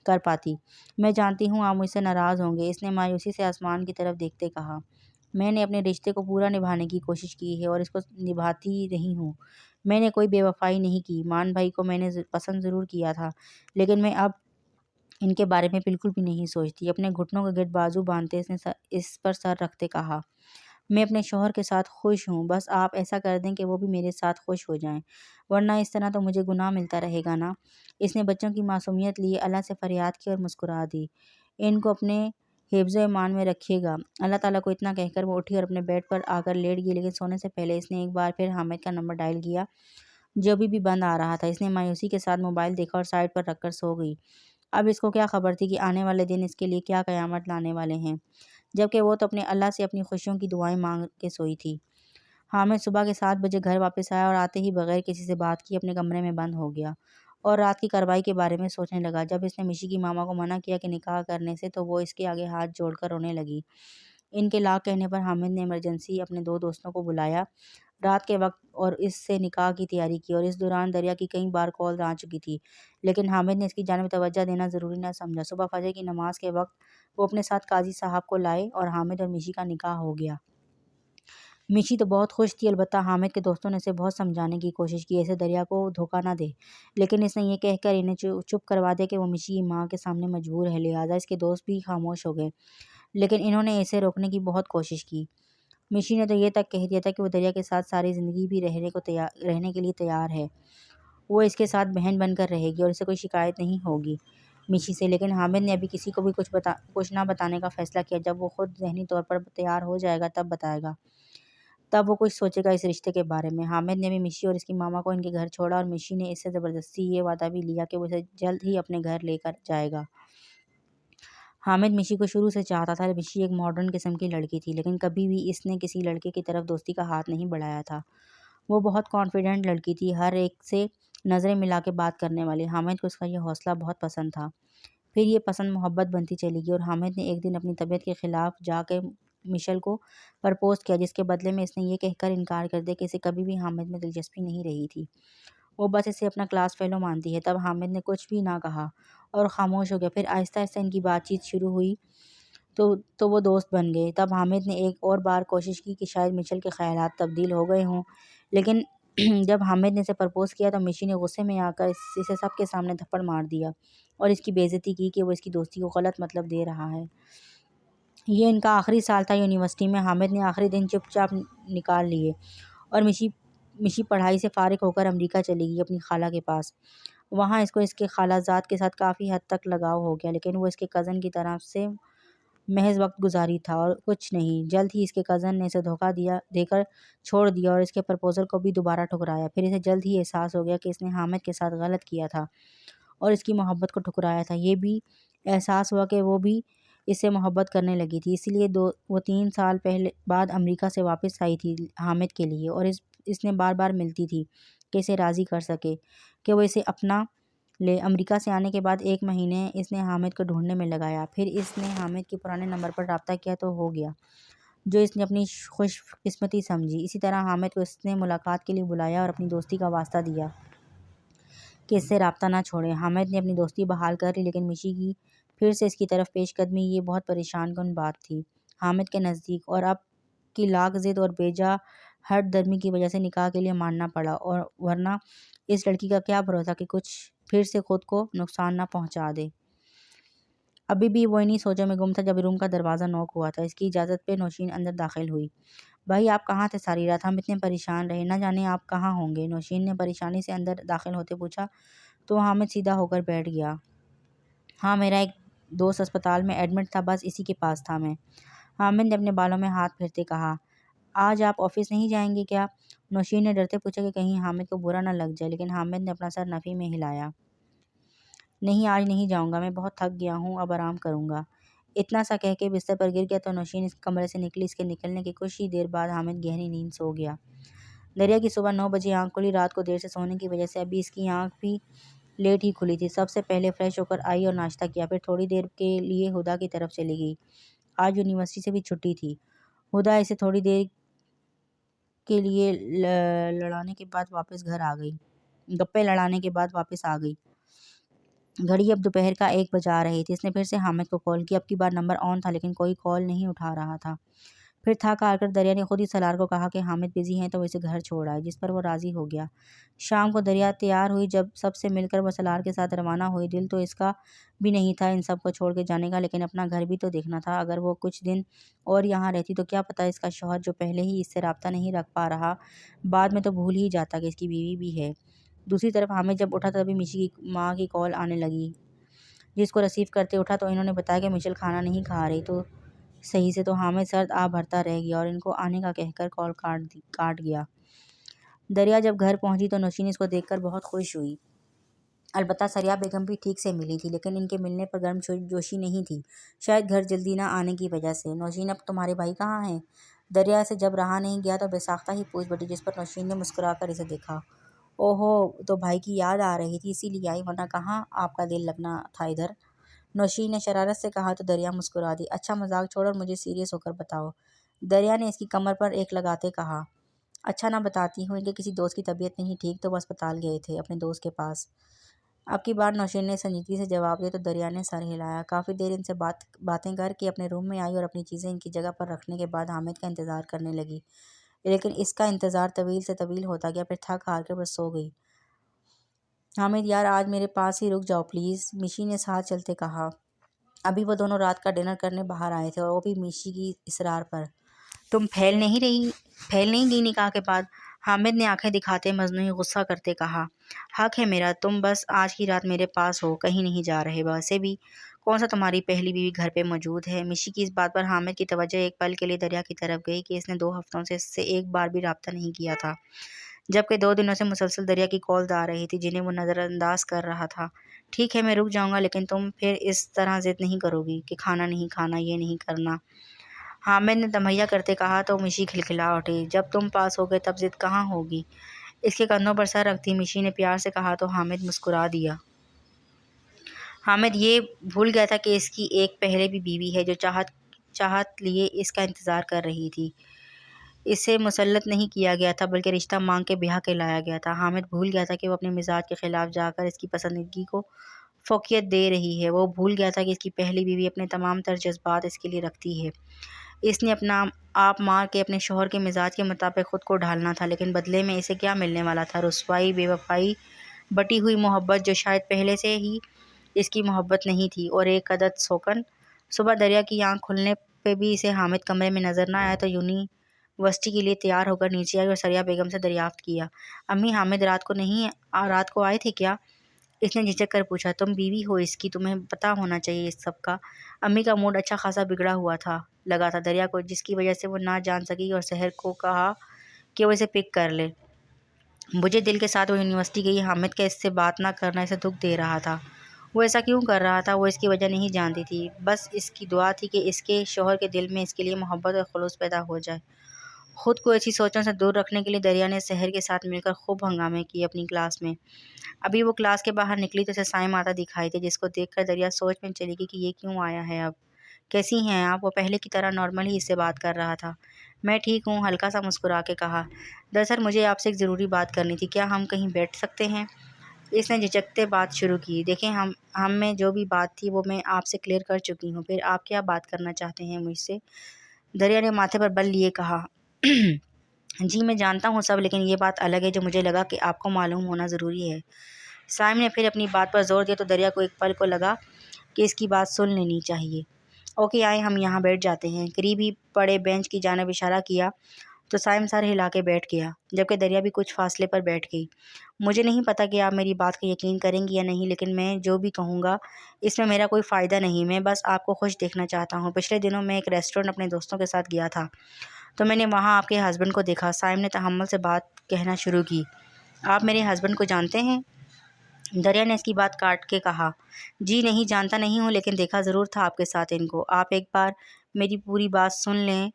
کر پاتی۔ میں جانتی ہوں آپ مجھ سے ناراض ہوں گے، اس نے مایوسی سے آسمان کی طرف دیکھتے کہا۔ میں نے اپنے رشتے کو پورا نبھانے کی کوشش کی ہے اور اس کو نبھاتی رہی ہوں۔ میں نے کوئی بے وفائی نہیں کی۔ مان بھائی کو میں نے پسند ضرور کیا تھا لیکن میں اب ان کے بارے میں بالکل بھی نہیں سوچتی۔ اپنے گھٹنوں کے گرد بازو باندھتے اس نے اس پر سر رکھتے کہا۔ میں اپنے شوہر کے ساتھ خوش ہوں، بس آپ ایسا کر دیں کہ وہ بھی میرے ساتھ خوش ہو جائیں، ورنہ اس طرح تو مجھے گناہ ملتا رہے گا نا۔ اس نے بچوں کی معصومیت لیے اللہ سے فریاد کی اور مسکرا دی۔ ان کو اپنے حفظ و ایمان میں رکھیے گا اللہ تعالیٰ کو، اتنا کہہ کر وہ اٹھی اور اپنے بیڈ پر آ کر لیٹ گئی، لیکن سونے سے پہلے اس نے ایک بار پھر حامد کا نمبر ڈائل کیا جو ابھی بھی بند آ رہا تھا۔ اس نے مایوسی کے ساتھ موبائل دیکھا اور سائڈ پر رکھ کر سو گئی۔ اب اس کو کیا خبر تھی کہ آنے والے دن اس کے لیے کیا قیامت لانے والے ہیں، جبکہ وہ تو اپنے اللہ سے اپنی خوشیوں کی دعائیں مانگ کے سوئی تھی۔ حامد صبح کے 7 بجے گھر واپس آیا اور آتے ہی بغیر کسی سے بات کی اپنے کمرے میں بند ہو گیا اور رات کی کارروائی کے بارے میں سوچنے لگا۔ جب اس نے مشی کی ماما کو منع کیا کہ نکاح کرنے سے تو وہ اس کے آگے ہاتھ جوڑ کر رونے لگی۔ ان کے لا کہنے پر حامد نے ایمرجنسی اپنے 2 دوستوں کو بلایا رات کے وقت اور اس سے نکاح کی تیاری کی، اور اس دوران دریا کی کئی بار کال آ چکی تھی لیکن حامد نے اس کی جانب توجہ دینا ضروری نہ سمجھا۔ صبح فجر کی نماز کے وقت وہ اپنے ساتھ قاضی صاحب کو لائے اور حامد اور مشی کا نکاح ہو گیا۔ مشی تو بہت خوش تھی، البتہ حامد کے دوستوں نے اسے بہت سمجھانے کی کوشش کی ایسے دریا کو دھوکہ نہ دے، لیکن اس نے یہ کہہ کر انہیں چپ کروا دیا کہ وہ مشی کی ماں کے سامنے مجبور ہے، لہٰذا اس کے دوست بھی خاموش ہو گئے، لیکن انہوں نے اسے روکنے کی بہت کوشش کی۔ مشی نے تو یہ تک کہہ دیا تھا کہ وہ دریا کے ساتھ ساری زندگی بھی رہنے کے لیے تیار ہے، وہ اس کے ساتھ بہن بن کر رہے گی اور اسے کوئی شکایت نہیں ہوگی مشی سے۔ لیکن حامد نے ابھی کسی کو بھی کچھ نہ بتانے کا فیصلہ کیا۔ جب وہ خود ذہنی طور پر تیار ہو جائے گا تب بتائے گا، تب وہ کچھ سوچے گا اس رشتے کے بارے میں۔ حامد نے بھی مشی اور اس کی ماما کو ان کے گھر چھوڑا اور مشی نے اس سے زبردستی یہ وعدہ بھی لیا کہ وہ اسے جلد ہی اپنے گھر لے کر جائے گا۔ حامد مشی کو شروع سے چاہتا تھا۔ مشی ایک ماڈرن قسم کی لڑکی تھی لیکن کبھی بھی اس نے کسی لڑکے کی طرف دوستی کا ہاتھ نہیں بڑھایا تھا۔ وہ بہت کانفیڈنٹ لڑکی تھی، ہر ایک سے نظریں ملا کے بات کرنے والی۔ حامد کو اس کا یہ حوصلہ بہت پسند تھا۔ پھر یہ پسند محبت بنتی چلی گئی اور حامد نے ایک دن اپنی طبیعت کے خلاف جا کے مشل کو پرپوز کیا، جس کے بدلے میں اس نے یہ کہہ کر انکار کر دیا کہ اسے کبھی بھی حامد میں دلچسپی نہیں رہی تھی، وہ بس اسے اپنا کلاس فیلو مانتی ہے۔ تب حامد نے کچھ بھی نہ کہا اور خاموش ہو گیا۔ پھر آہستہ آہستہ ان کی بات چیت شروع ہوئی تو وہ دوست بن گئے۔ تب حامد نے ایک اور بار کوشش کی کہ شاید مشل کے خیالات تبدیل ہو گئے ہوں، لیکن جب حامد نے اسے پرپوز کیا تو مشی نے غصے میں آ کر اسے سب کے سامنے تھپڑ مار دیا اور اس کی بے عزتی کی کہ وہ اس کی دوستی کو غلط مطلب دے رہا ہے۔ یہ ان کا آخری سال تھا یونیورسٹی میں۔ حامد نے آخری دن چپ چاپ نکال لیے اور مشی پڑھائی سے فارغ ہو کر امریکہ چلی گئی اپنی خالہ کے پاس۔ وہاں اس کو اس کے خالہ زاد کے ساتھ کافی حد تک لگاؤ ہو گیا، لیکن وہ اس کے کزن کی طرف سے محض وقت گزاری تھا اور کچھ نہیں۔ جلد ہی اس کے کزن نے اسے دھوکہ دے کر چھوڑ دیا اور اس کے پرپوزل کو بھی دوبارہ ٹھکرایا۔ پھر اسے جلد ہی احساس ہو گیا کہ اس نے حامد کے ساتھ غلط کیا تھا اور اس کی محبت کو ٹھکرایا تھا۔ یہ بھی احساس ہوا کہ وہ بھی اس سے محبت کرنے لگی تھی، اسی لیے وہ 3 سال بعد امریکہ سے واپس آئی تھی حامد کے لیے، اور اس نے بار بار ملتی تھی کہ اسے راضی کر سکے کہ وہ اسے اپنا لے۔ امریکہ سے آنے کے بعد 1 مہینے اس نے حامد کو ڈھونڈنے میں لگایا، پھر اس نے حامد کے پرانے نمبر پر رابطہ کیا تو ہو گیا، جو اس نے اپنی خوش قسمتی سمجھی۔ اسی طرح حامد کو اس نے ملاقات کے لیے بلایا اور اپنی دوستی کا واسطہ دیا کہ اس سے رابطہ نہ چھوڑے۔ حامد نے اپنی دوستی بحال کر لی، لیکن مشی کی پھر سے اس کی طرف پیش قدمی یہ بہت پریشان کن بات تھی حامد کے نزدیک، اور اب کی لاگ ضد اور بیجا ہٹ درمی کی وجہ سے نکاح کے لیے ماننا پڑا، اور ورنہ اس لڑکی کا کیا بھروسہ کہ کچھ پھر سے خود کو نقصان نہ پہنچا دے۔ ابھی بھی وہ انہی سوچوں میں گم تھا جب روم کا دروازہ نوک ہوا تھا۔ اس کی اجازت پہ نوشین اندر داخل ہوئی۔ بھائی آپ کہاں تھے ساری رات؟ ہم اتنے پریشان رہے، نہ جانے آپ کہاں ہوں گے، نوشین نے پریشانی سے اندر داخل ہوتے پوچھا تو حامد سیدھا ہو کر بیٹھ گیا۔ ہاں میرا ایک دوست اسپتال میں ایڈمٹ تھا، بس اسی کے پاس تھا میں، حامد نے اپنے بالوں میں ہاتھ پھیرتے کہا۔ آج آپ آفس نہیں جائیں گے کیا؟ نوشین نے ڈرتے پوچھا کہ کہیں حامد کو برا نہ لگ جائے، لیکن حامد نے اپنا سر نفی میں ہلایا۔ نہیں آج نہیں جاؤں گا، میں بہت تھک گیا ہوں، اب آرام کروں گا۔ اتنا سا کہہ کے بستر پر گر گیا تو نوشین اس کمرے سے نکلی۔ اس کے نکلنے کی کچھ ہی دیر بعد حامد گہری نیند سو گیا۔ دریا کی صبح 9 بجے آنکھ کھلی۔ رات کو دیر سے سونے کی وجہ سے ابھی اس کی آنکھ بھی لیٹ ہی کھلی تھی۔ سب سے پہلے فریش ہو کر آئی اور ناشتہ کیا، پھر تھوڑی دیر کے لیے ہدا کی طرف چلی گئی۔ آج یونیورسٹی سے بھی چھٹی تھی۔ ہدا اسے تھوڑی دیر کے لیے لڑانے کے بعد واپس گھر آ گئی، گپے لڑانے کے بعد واپس آ گئی۔ گھڑی اب دوپہر کا 1 بجا رہی تھی۔ اس نے پھر سے حامد کو کال کی، اب کی بار نمبر آن تھا لیکن کوئی کال نہیں اٹھا رہا تھا۔ پھر تھک ہار کر دریا نے خود ہی سلار کو کہا کہ حامد بزی ہیں تو وہ اسے گھر چھوڑ آئے، جس پر وہ راضی ہو گیا۔ شام کو دریا تیار ہوئی۔ جب سب سے مل کر وہ سلار کے ساتھ روانہ ہوئی، دل تو اس کا بھی نہیں تھا ان سب کو چھوڑ کے جانے کا، لیکن اپنا گھر بھی تو دیکھنا تھا۔ اگر وہ کچھ دن اور یہاں رہتی تو کیا پتہ اس کا شوہر، جو پہلے ہی اس سے رابطہ نہیں رکھ پا رہا، بعد میں تو بھول ہی جاتا کہ اس کی بیوی بھی ہے۔ دوسری طرف حامد جب اٹھا تو ابھی مشی کی ماں کی کال آنے لگی، جس کو ریسیو کرتے اٹھا تو انہوں نے بتایا کہ مشل کھانا نہیں کھا رہی تو صحیح سے، تو حامد سرد آہ بھرتا رہ گیا اور ان کو آنے کا کہہ کر کال کاٹ گیا۔ دریا جب گھر پہنچی تو نوشین اس کو دیکھ کر بہت خوش ہوئی۔ البتہ سریا بیگم بھی ٹھیک سے ملی تھی، لیکن ان کے ملنے پر گرم جوشی نہیں تھی، شاید گھر جلدی نہ آنے کی وجہ سے۔ نوشین اب تمہارے بھائی کہاں ہیں؟ دریا سے جب رہا نہیں گیا تو بے ساختہ ہی پوچھ بیٹھی، جس پر نوشین نے مسکرا کر اسے دیکھا۔ اوہو، تو بھائی کی یاد آ رہی تھی اسی لیے آئی، ورنہ کہاں آپ کا دل لگنا تھا ادھر، نوشین نے شرارت سے کہا تو دریا مسکرا دی۔ اچھا مذاق چھوڑ اور مجھے سیریس ہو کر بتاؤ، دریا نے اس کی کمر پر ایک لگاتے کہا۔ اچھا نہ بتاتی ہوں، ان کے کسی دوست کی طبیعت نہیں ٹھیک تو وہ اسپتال گئے تھے اپنے دوست کے پاس۔ اب کی بار نوشین نے سنجیدگی سے جواب دیا تو دریا نے سر ہلایا۔ کافی دیر ان سے باتیں کر کے اپنے روم میں آئی اور اپنی چیزیں ان کی جگہ پر رکھنے کے بعد حامد کا انتظار کرنے لگی، لیکن اس کا انتظار طویل سے طویل ہوتا گیا، پھر تھک ہار کر بس سو گئی۔ حامد یار آج میرے پاس ہی رک جاؤ پلیز، مشی نے ساتھ چلتے کہا۔ ابھی وہ دونوں رات کا ڈنر کرنے باہر آئے تھے اور وہ بھی مشی کی اصرار پر۔ تم پھیل نہیں گئی نکاح کے بعد؟ حامد نے آنکھیں دکھاتے مصنوعی غصہ کرتے کہا۔ حق ہے میرا، تم بس آج کی رات میرے پاس ہو، کہیں نہیں جا رہے، ویسے بھی کون سا تمہاری پہلی بیوی گھر پہ موجود ہے؟ مشی کی اس بات پر حامد کی توجہ ایک پل کے لیے دریا کی طرف گئی کہ اس نے 2 ہفتوں سے اس سے ایک بار بھی رابطہ نہیں کیا تھا، جبکہ 2 دنوں سے مسلسل دریا کی کالز آ رہی تھی جنہیں وہ نظر انداز کر رہا تھا۔ ٹھیک ہے میں رک جاؤں گا، لیکن تم پھر اس طرح ضد نہیں کرو گی کہ کھانا نہیں کھانا، یہ نہیں کرنا، حامد نے تمہیا کرتے کہا تو مشی کھلکھلا اٹھی۔ جب تم پاس ہو گئے تب ضد کہاں ہوگی؟ اس کے کندھوں پر سر رکھتی مشی نے پیار سے کہا تو حامد مسکرا دیا۔ حامد یہ بھول گیا تھا کہ اس کی ایک پہلے بھی بیوی ہے جو چاہت لیے اس کا انتظار کر رہی تھی۔ اسے مسلط نہیں کیا گیا تھا بلکہ رشتہ مانگ کے بیاہ کے لایا گیا تھا۔ حامد بھول گیا تھا کہ وہ اپنے مزاج کے خلاف جا کر اس کی پسندیدگی کو فوقیت دے رہی ہے۔ وہ بھول گیا تھا کہ اس کی پہلی بیوی اپنے تمام تر جذبات اس کے لیے رکھتی ہے۔ اس نے اپنا آپ مار کے اپنے شوہر کے مزاج کے مطابق خود کو ڈھالنا تھا، لیکن بدلے میں اسے کیا ملنے والا تھا؟ رسوائی، بے وفائی، بٹی ہوئی محبت جو شاید پہلے سے ہی اس کی محبت نہیں تھی، اور ایک عدد سوکن۔ صبح دریا کی آنکھ کھلنے پہ بھی اسے حامد کمرے میں نظر نہ آیا تو یونیورسٹی کے لیے تیار ہو کر نیچے آئی اور سریہ بیگم سے دریافت کیا، امی حامد رات کو آئے تھے کیا؟ اس نے جھجک کر پوچھا۔ تم بیوی ہو اس کی، تمہیں پتہ ہونا چاہیے اس سب کا۔ امی کا موڈ اچھا خاصا بگڑا ہوا لگا تھا دریا کو، جس کی وجہ سے وہ نہ جان سکی، اور سحر کو کہا کہ وہ اسے پک کر لے۔ مجھے دل کے ساتھ وہ یونیورسٹی گئی، حامد کا اس سے بات نہ کرنا اسے دکھ دے رہا تھا۔ وہ ایسا کیوں کر رہا تھا وہ اس کی وجہ نہیں جانتی تھی، بس اس کی دعا تھی کہ اس کے شوہر کے دل میں اس کے لیے محبت اور خلوص پیدا ہو جائے۔ خود کو ایسی سوچوں سے دور رکھنے کے لیے دریا نے سحر کے ساتھ مل کر خوب ہنگامے کیے اپنی کلاس میں۔ ابھی وہ کلاس کے باہر نکلی تو اسے سائم آتا دکھائی دے، جس کو دیکھ کر دریا سوچ میں چلی گئی کہ یہ کیوں آیا ہے اب۔ کیسی ہیں آپ؟ وہ پہلے کی طرح نارمل ہی اس سے بات کر رہا تھا۔ میں ٹھیک ہوں، ہلکا سا مسکرا کے کہا۔ دراصل مجھے آپ سے ایک ضروری بات کرنی تھی، کیا ہم کہیں بیٹھ سکتے ہیں؟ اس نے جھجکتے بات شروع کی۔ دیکھیں ہم میں جو بھی بات تھی وہ میں آپ سے کلیئر کر چکی ہوں، پھر آپ کیا بات کرنا چاہتے ہیں مجھ سے؟ دریا نے ماتھے پر بل لیے کہا۔ جی میں جانتا ہوں سب، لیکن یہ بات الگ ہے جو مجھے لگا کہ آپ کو معلوم ہونا ضروری ہے۔ سائم نے پھر اپنی بات پر زور دیا تو دریا کو ایک پل کو لگا کہ اس کی بات سن لینی چاہیے۔ اوکے آئیں ہم یہاں بیٹھ جاتے ہیں۔ قریب ہی پڑے بینچ کی جانب اشارہ کیا تو سائم سر ہلا کے بیٹھ گیا، جبکہ دریا بھی کچھ فاصلے پر بیٹھ گئی۔ مجھے نہیں پتا کہ آپ میری بات کا یقین کریں گی یا نہیں، لیکن میں جو بھی کہوں گا اس میں میرا کوئی فائدہ نہیں، میں بس آپ کو خوش دیکھنا چاہتا ہوں۔ پچھلے دنوں میں ایک ریسٹورنٹ اپنے دوستوں کے ساتھ گیا تھا تو میں نے وہاں آپ کے ہسبینڈ کو دیکھا۔ سائم نے تحمل سے بات کہنا شروع کی۔ آپ میرے ہسبینڈ کو جانتے ہیں؟ دریا نے اس کی بات کاٹ کے کہا۔ جی نہیں جانتا نہیں ہوں، لیکن دیکھا ضرور تھا آپ کے ساتھ ان کو۔ آپ ایک بار میری پوری بات سن لیں،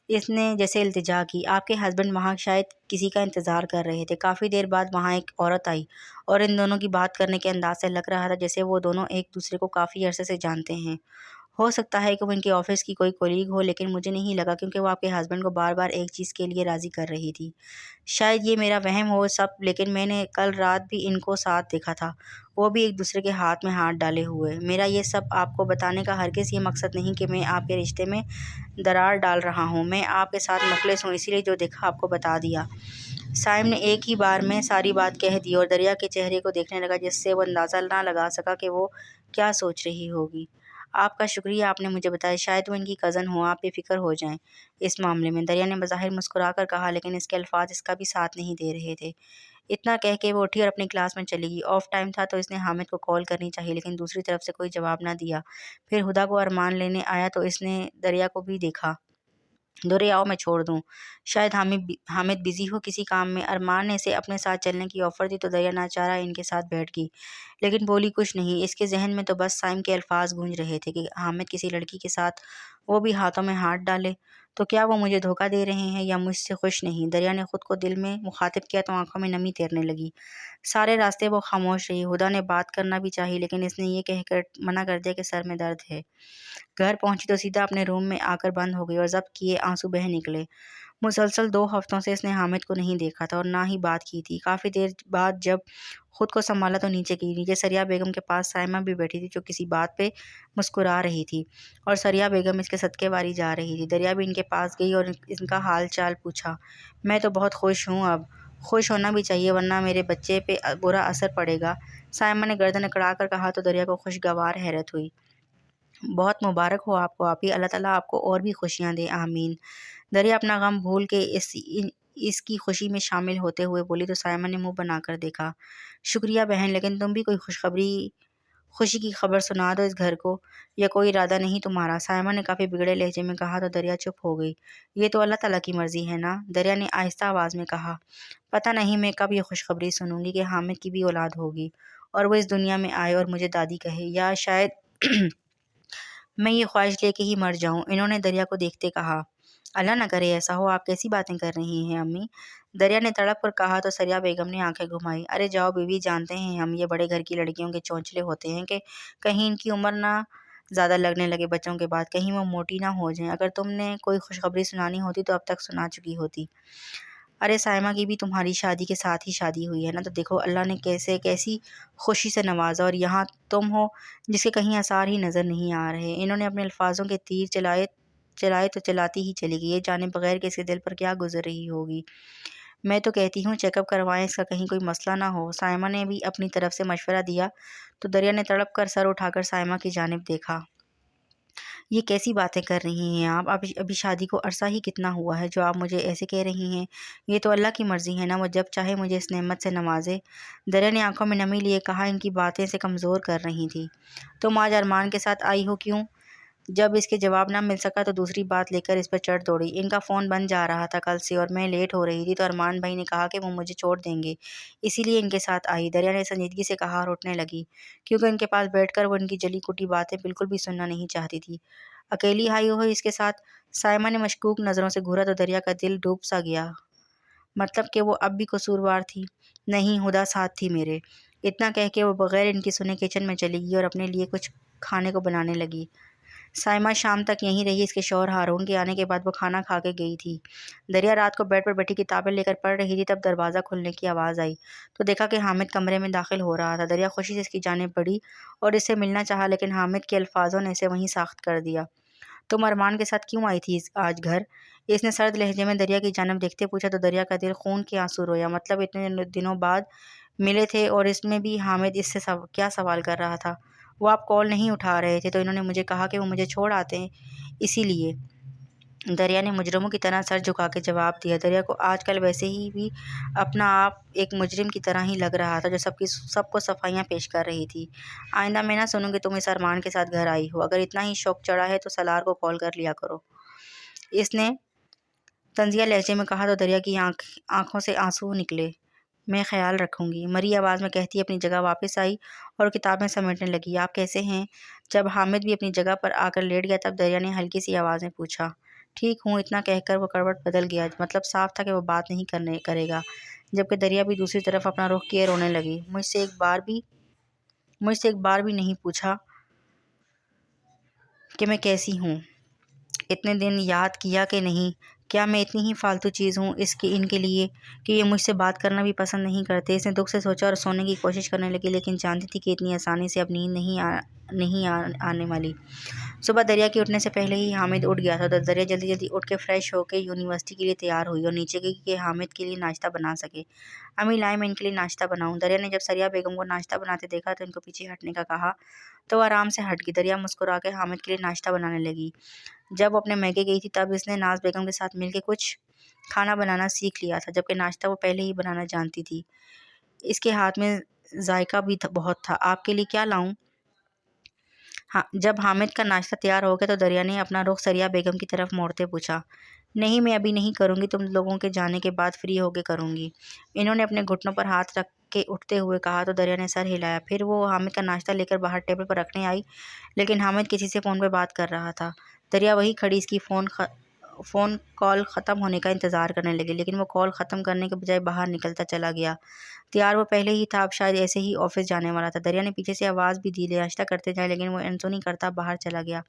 اس نے جیسے التجا کی۔ آپ کے ہسبینڈ وہاں شاید کسی کا انتظار کر رہے تھے۔ کافی دیر بعد وہاں ایک عورت آئی اور ان دونوں کی بات کرنے کے انداز سے لگ رہا تھا جیسے وہ دونوں ایک دوسرے کو کافی عرصے سے جانتے ہیں۔ ہو سکتا ہے کہ وہ ان کے آفس کی کوئی کولیگ ہو، لیکن مجھے نہیں لگا، کیونکہ وہ آپ کے ہسبینڈ کو بار بار ایک چیز کے لیے راضی کر رہی تھی۔ شاید یہ میرا وہم ہو سب، لیکن میں نے کل رات بھی ان کو ساتھ دیکھا تھا، وہ بھی ایک دوسرے کے ہاتھ میں ہاتھ ڈالے ہوئے۔ میرا یہ سب آپ کو بتانے کا ہرگز یہ مقصد نہیں کہ میں آپ کے رشتے میں درار ڈال رہا ہوں، میں آپ کے ساتھ مخلص ہوں، اسی لیے جو دیکھا آپ کو بتا دیا۔ سائم نے ایک ہی بار میں ساری بات کہہ دی اور دریا کے چہرے کو دیکھنے لگا، جس سے وہ اندازہ نہ لگا سکا کہ وہ کیا سوچ رہی ہوگی۔ آپ کا شکریہ، آپ نے مجھے بتایا، شاید وہ ان کی کزن ہوں، آپ بے فکر ہو جائیں اس معاملے میں، دریا نے بظاہر مسکرا کر کہا، لیکن اس کے الفاظ اس کا بھی ساتھ نہیں دے رہے تھے۔ اتنا کہہ کے وہ اٹھی اور اپنی کلاس میں چلی گئی۔ آف ٹائم تھا تو اس نے حامد کو کال کرنی چاہیے، لیکن دوسری طرف سے کوئی جواب نہ دیا۔ پھر ہدا کو ارمان لینے آیا تو اس نے دریا کو بھی دیکھا۔ دورے آؤ میں چھوڑ دوں، شاید حامد بزی ہو کسی کام میں۔ ارمان نے اسے اپنے ساتھ چلنے کی آفر دی تو دریا ناچارہ ان کے ساتھ بیٹھ گئی، لیکن بولی کچھ نہیں۔ اس کے ذہن میں تو بس سائم کے الفاظ گونج رہے تھے کہ حامد کسی لڑکی کے ساتھ، وہ بھی ہاتھوں میں ہاتھ ڈالے، تو کیا وہ مجھے دھوکہ دے رہے ہیں یا مجھ سے خوش نہیں؟ دریا نے خود کو دل میں مخاطب کیا تو آنکھوں میں نمی تیرنے لگی۔ سارے راستے وہ خاموش رہی۔ ہدا نے بات کرنا بھی چاہی، لیکن اس نے یہ کہہ کر منع کر دیا کہ سر میں درد ہے۔ گھر پہنچی تو سیدھا اپنے روم میں آ کر بند ہو گئی اور ضبط کیے آنسو بہہ نکلے۔ مسلسل 2 ہفتوں سے اس نے حامد کو نہیں دیکھا تھا اور نہ ہی بات کی تھی۔ کافی دیر بعد جب خود کو سنبھالا تو نیچے گئی۔ نیچے سریہ بیگم کے پاس سائمہ بھی بیٹھی تھی، جو کسی بات پہ مسکرا رہی تھی، اور سریہ بیگم اس کے صدقے واری جا رہی تھی۔ دریا بھی ان کے پاس گئی اور ان کا حال چال پوچھا۔ میں تو بہت خوش ہوں، اب خوش ہونا بھی چاہیے ورنہ میرے بچے پہ برا اثر پڑے گا، سائمہ نے گردن اکڑا کر کہا تو دریا کو خوشگوار حیرت ہوئی۔ بہت مبارک ہو آپ کو آپی، اللہ تعالیٰ آپ کو اور بھی خوشیاں دے، آمین۔ دریا اپنا غم بھول کے اس کی خوشی میں شامل ہوتے ہوئے بولی تو سائمہ نے منہ بنا کر دیکھا۔ شکریہ بہن، لیکن تم بھی کوئی خوشی کی خبر سنا دو اس گھر کو، یا کوئی ارادہ نہیں تمہارا؟ سائمہ نے کافی بگڑے لہجے میں کہا تو دریا چپ ہو گئی۔ یہ تو اللہ تعالیٰ کی مرضی ہے نا، دریا نے آہستہ آواز میں کہا۔ پتہ نہیں میں کب یہ خوشخبری سنوں گی کہ حامد کی بھی اولاد ہوگی اور وہ اس دنیا میں آئے اور مجھے دادی کہے، یا شاید میں یہ خواہش لے کے ہی مر جاؤں، انہوں نے دریا کو دیکھتے کہا۔ اللہ نہ کرے ایسا ہو، آپ کیسی باتیں کر رہی ہیں امی، دریا نے تڑپ کر کہا تو سریہ بیگم نے آنکھیں گھمائی۔ ارے جاؤ بیوی، جانتے ہیں ہم یہ بڑے گھر کی لڑکیوں کے چونچلے ہوتے ہیں کہ کہیں ان کی عمر نہ زیادہ لگنے لگے بچوں کے بعد، کہیں وہ موٹی نہ ہو جائیں، اگر تم نے کوئی خوشخبری سنانی ہوتی تو اب تک سنا چکی ہوتی۔ ارے سائمہ کی بھی تمہاری شادی کے ساتھ ہی شادی ہوئی ہے نا، تو دیکھو اللہ نے کیسی خوشی سے نوازا، اور یہاں تم ہو جس کے کہیں آثار ہی نظر نہیں آ رہے۔ انہوں نے اپنے الفاظوں کے تیر چلائے تو چلاتی ہی چلی گئی، یہ جانے بغیر کہ اس کے دل پر کیا گزر رہی ہوگی۔ میں تو کہتی ہوں چیک اپ کروائیں، اس کا کہیں کوئی مسئلہ نہ ہو، سائمہ نے بھی اپنی طرف سے مشورہ دیا تو دریا نے تڑپ کر سر اٹھا کر سائمہ کی جانب دیکھا۔ یہ کیسی باتیں کر رہی ہیں آپ؟ ابھی شادی کو عرصہ ہی کتنا ہوا ہے جو آپ مجھے ایسے کہہ رہی ہیں؟ یہ تو اللہ کی مرضی ہے نا، وہ جب چاہے مجھے اس نعمت سے نوازے۔ دریا نے آنکھوں میں نمی لیے کہا، ان کی باتیں سے کمزور کر رہی تھی۔ تم آج ارمان کے ساتھ آئی ہو کیوں؟ جب اس کے جواب نہ مل سکا تو دوسری بات لے کر اس پر چڑھ دوڑی۔ ان کا فون بند جا رہا تھا کل سے اور میں لیٹ ہو رہی تھی، تو ارمان بھائی نے کہا کہ وہ مجھے چھوڑ دیں گے، اسی لیے ان کے ساتھ آئی۔ دریا نے سنجیدگی سے کہا اور اٹھنے لگی، کیونکہ ان کے پاس بیٹھ کر وہ ان کی جلی کٹی باتیں بالکل بھی سننا نہیں چاہتی تھی۔ اکیلی آئی ہو اس کے ساتھ؟ سائمہ نے مشکوک نظروں سے گھورا تو دریا کا دل ڈوب سا گیا۔ مطلب کہ وہ اب بھی قصوروار تھی؟ نہیں، خدا ساتھ تھی میرے۔ اتنا کہہ کے وہ بغیر ان کی سنے کچن میں چلی گئی اور اپنے لیے کچھ کھانے کو بنانے لگی۔ سائمہ شام تک یہیں رہی۔ اس کے شوہر ہارون کے آنے کے بعد وہ کھانا کھا کے گئی تھی۔ دریا رات کو بیڈ پر بیٹھی کتابیں لے کر پڑھ رہی تھی، تب دروازہ کھلنے کی آواز آئی تو دیکھا کہ حامد کمرے میں داخل ہو رہا تھا۔ دریا خوشی سے اس کی جانب بڑھی اور اس سے ملنا چاہا، لیکن حامد کے الفاظوں نے اسے وہیں ساخت کر دیا۔ تم ارمان کے ساتھ کیوں آئی تھی آج گھر؟ اس نے سرد لہجے میں دریا کی جانب دیکھتے پوچھا تو دریا کا دل خون کے آنسو رویا۔ مطلب اتنے دنوں بعد ملے تھے اور اس میں بھی حامد اس سے کیا سوال کر رہا تھا؟ وہ آپ کال نہیں اٹھا رہے تھے تو انہوں نے مجھے کہا کہ وہ مجھے چھوڑ آتے ہیں، اسی لیے۔ دریا نے مجرموں کی طرح سر جھکا کے جواب دیا۔ دریا کو آج کل ویسے ہی بھی اپنا آپ ایک مجرم کی طرح ہی لگ رہا تھا جو سب کو صفائیاں پیش کر رہی تھی۔ آئندہ میں نہ سنوں کہ تم اس ارمان کے ساتھ گھر آئی ہو۔ اگر اتنا ہی شوق چڑھا ہے تو سالار کو کال کر لیا کرو، اس نے طنزیہ لہجے میں کہا تو دریا کی آنکھوں سے آنسو نکلے۔ میں خیال رکھوں گی، مری آواز میں کہتی اپنی جگہ واپس آئی اور کتابیں سمیٹنے لگی۔ آپ کیسے ہیں؟ جب حامد بھی اپنی جگہ پر آ کر لیٹ گیا تب دریا نے ہلکی سی آواز میں پوچھا۔ ٹھیک ہوں، اتنا کہہ کر وہ کروٹ بدل گیا۔ مطلب صاف تھا کہ وہ بات نہیں کرے گا، جبکہ دریا بھی دوسری طرف اپنا رخ کیے رونے لگی۔ مجھ سے ایک بار بھی نہیں پوچھا کہ میں کیسی ہوں؟ اتنے دن یاد کیا کہ نہیں؟ کیا میں اتنی ہی فالتو چیز ہوں ان کے لیے کہ یہ مجھ سے بات کرنا بھی پسند نہیں کرتے؟ اس نے دکھ سے سوچا اور سونے کی کوشش کرنے لگی، لیکن جانتی تھی کہ اتنی آسانی سے اب نیند نہیں آنے والی۔ صبح دریا کے اٹھنے سے پہلے ہی حامد اٹھ گیا تھا تو دریا جلدی جلدی اٹھ کے فریش ہو کے یونیورسٹی کے لیے تیار ہوئی اور نیچے گئی کہ حامد کے لیے ناشتہ بنا سکے۔ امی لائیں میں ان کے لیے ناشتہ بناؤں؟ دریا نے جب سریا بیگم کو ناشتہ بناتے دیکھا تو ان کو پیچھے ہٹنے کا کہا تو وہ آرام سے ہٹ گئی۔ دریا مسکرا کے حامد کے لیے ناشتہ بنانے لگی۔ جب وہ اپنے میکے گئی تھی تب اس نے ناز بیگم کے ساتھ مل کے کچھ کھانا بنانا سیکھ لیا تھا، جبکہ ناشتہ وہ پہلے ہی بنانا جانتی تھی۔ اس کے ہاتھ میں ذائقہ بھی بہت تھا۔ آپ کے لیے کیا لاؤں؟ جب حامد کا ناشتہ تیار ہو گیا تو دریا نے اپنا رخ سریا بیگم کی طرف موڑتے پوچھا۔ نہیں، میں ابھی نہیں کروں گی، تم لوگوں کے جانے کے بعد فری ہو کے کروں گی، انہوں نے اپنے گھٹنوں پر ہاتھ رکھ کے اٹھتے ہوئے کہا تو دریا نے سر ہلایا۔ پھر وہ حامد کا ناشتہ لے کر باہر ٹیبل پر رکھنے آئی، لیکن حامد کسی سے فون پہ بات کر رہا تھا۔ دریا وہی کھڑی اس کی فون کال ختم ہونے کا انتظار کرنے لگی، لیکن وہ کال ختم کرنے کے بجائے باہر نکلتا چلا گیا۔ تیار وہ پہلے ہی تھا، اب شاید ایسے ہی آفس جانے والا تھا۔ دریا نے پیچھے سے آواز بھی دی ناشتہ کرتے جائیں، لیکن وہ انسونی کرتا باہر چلا گیا۔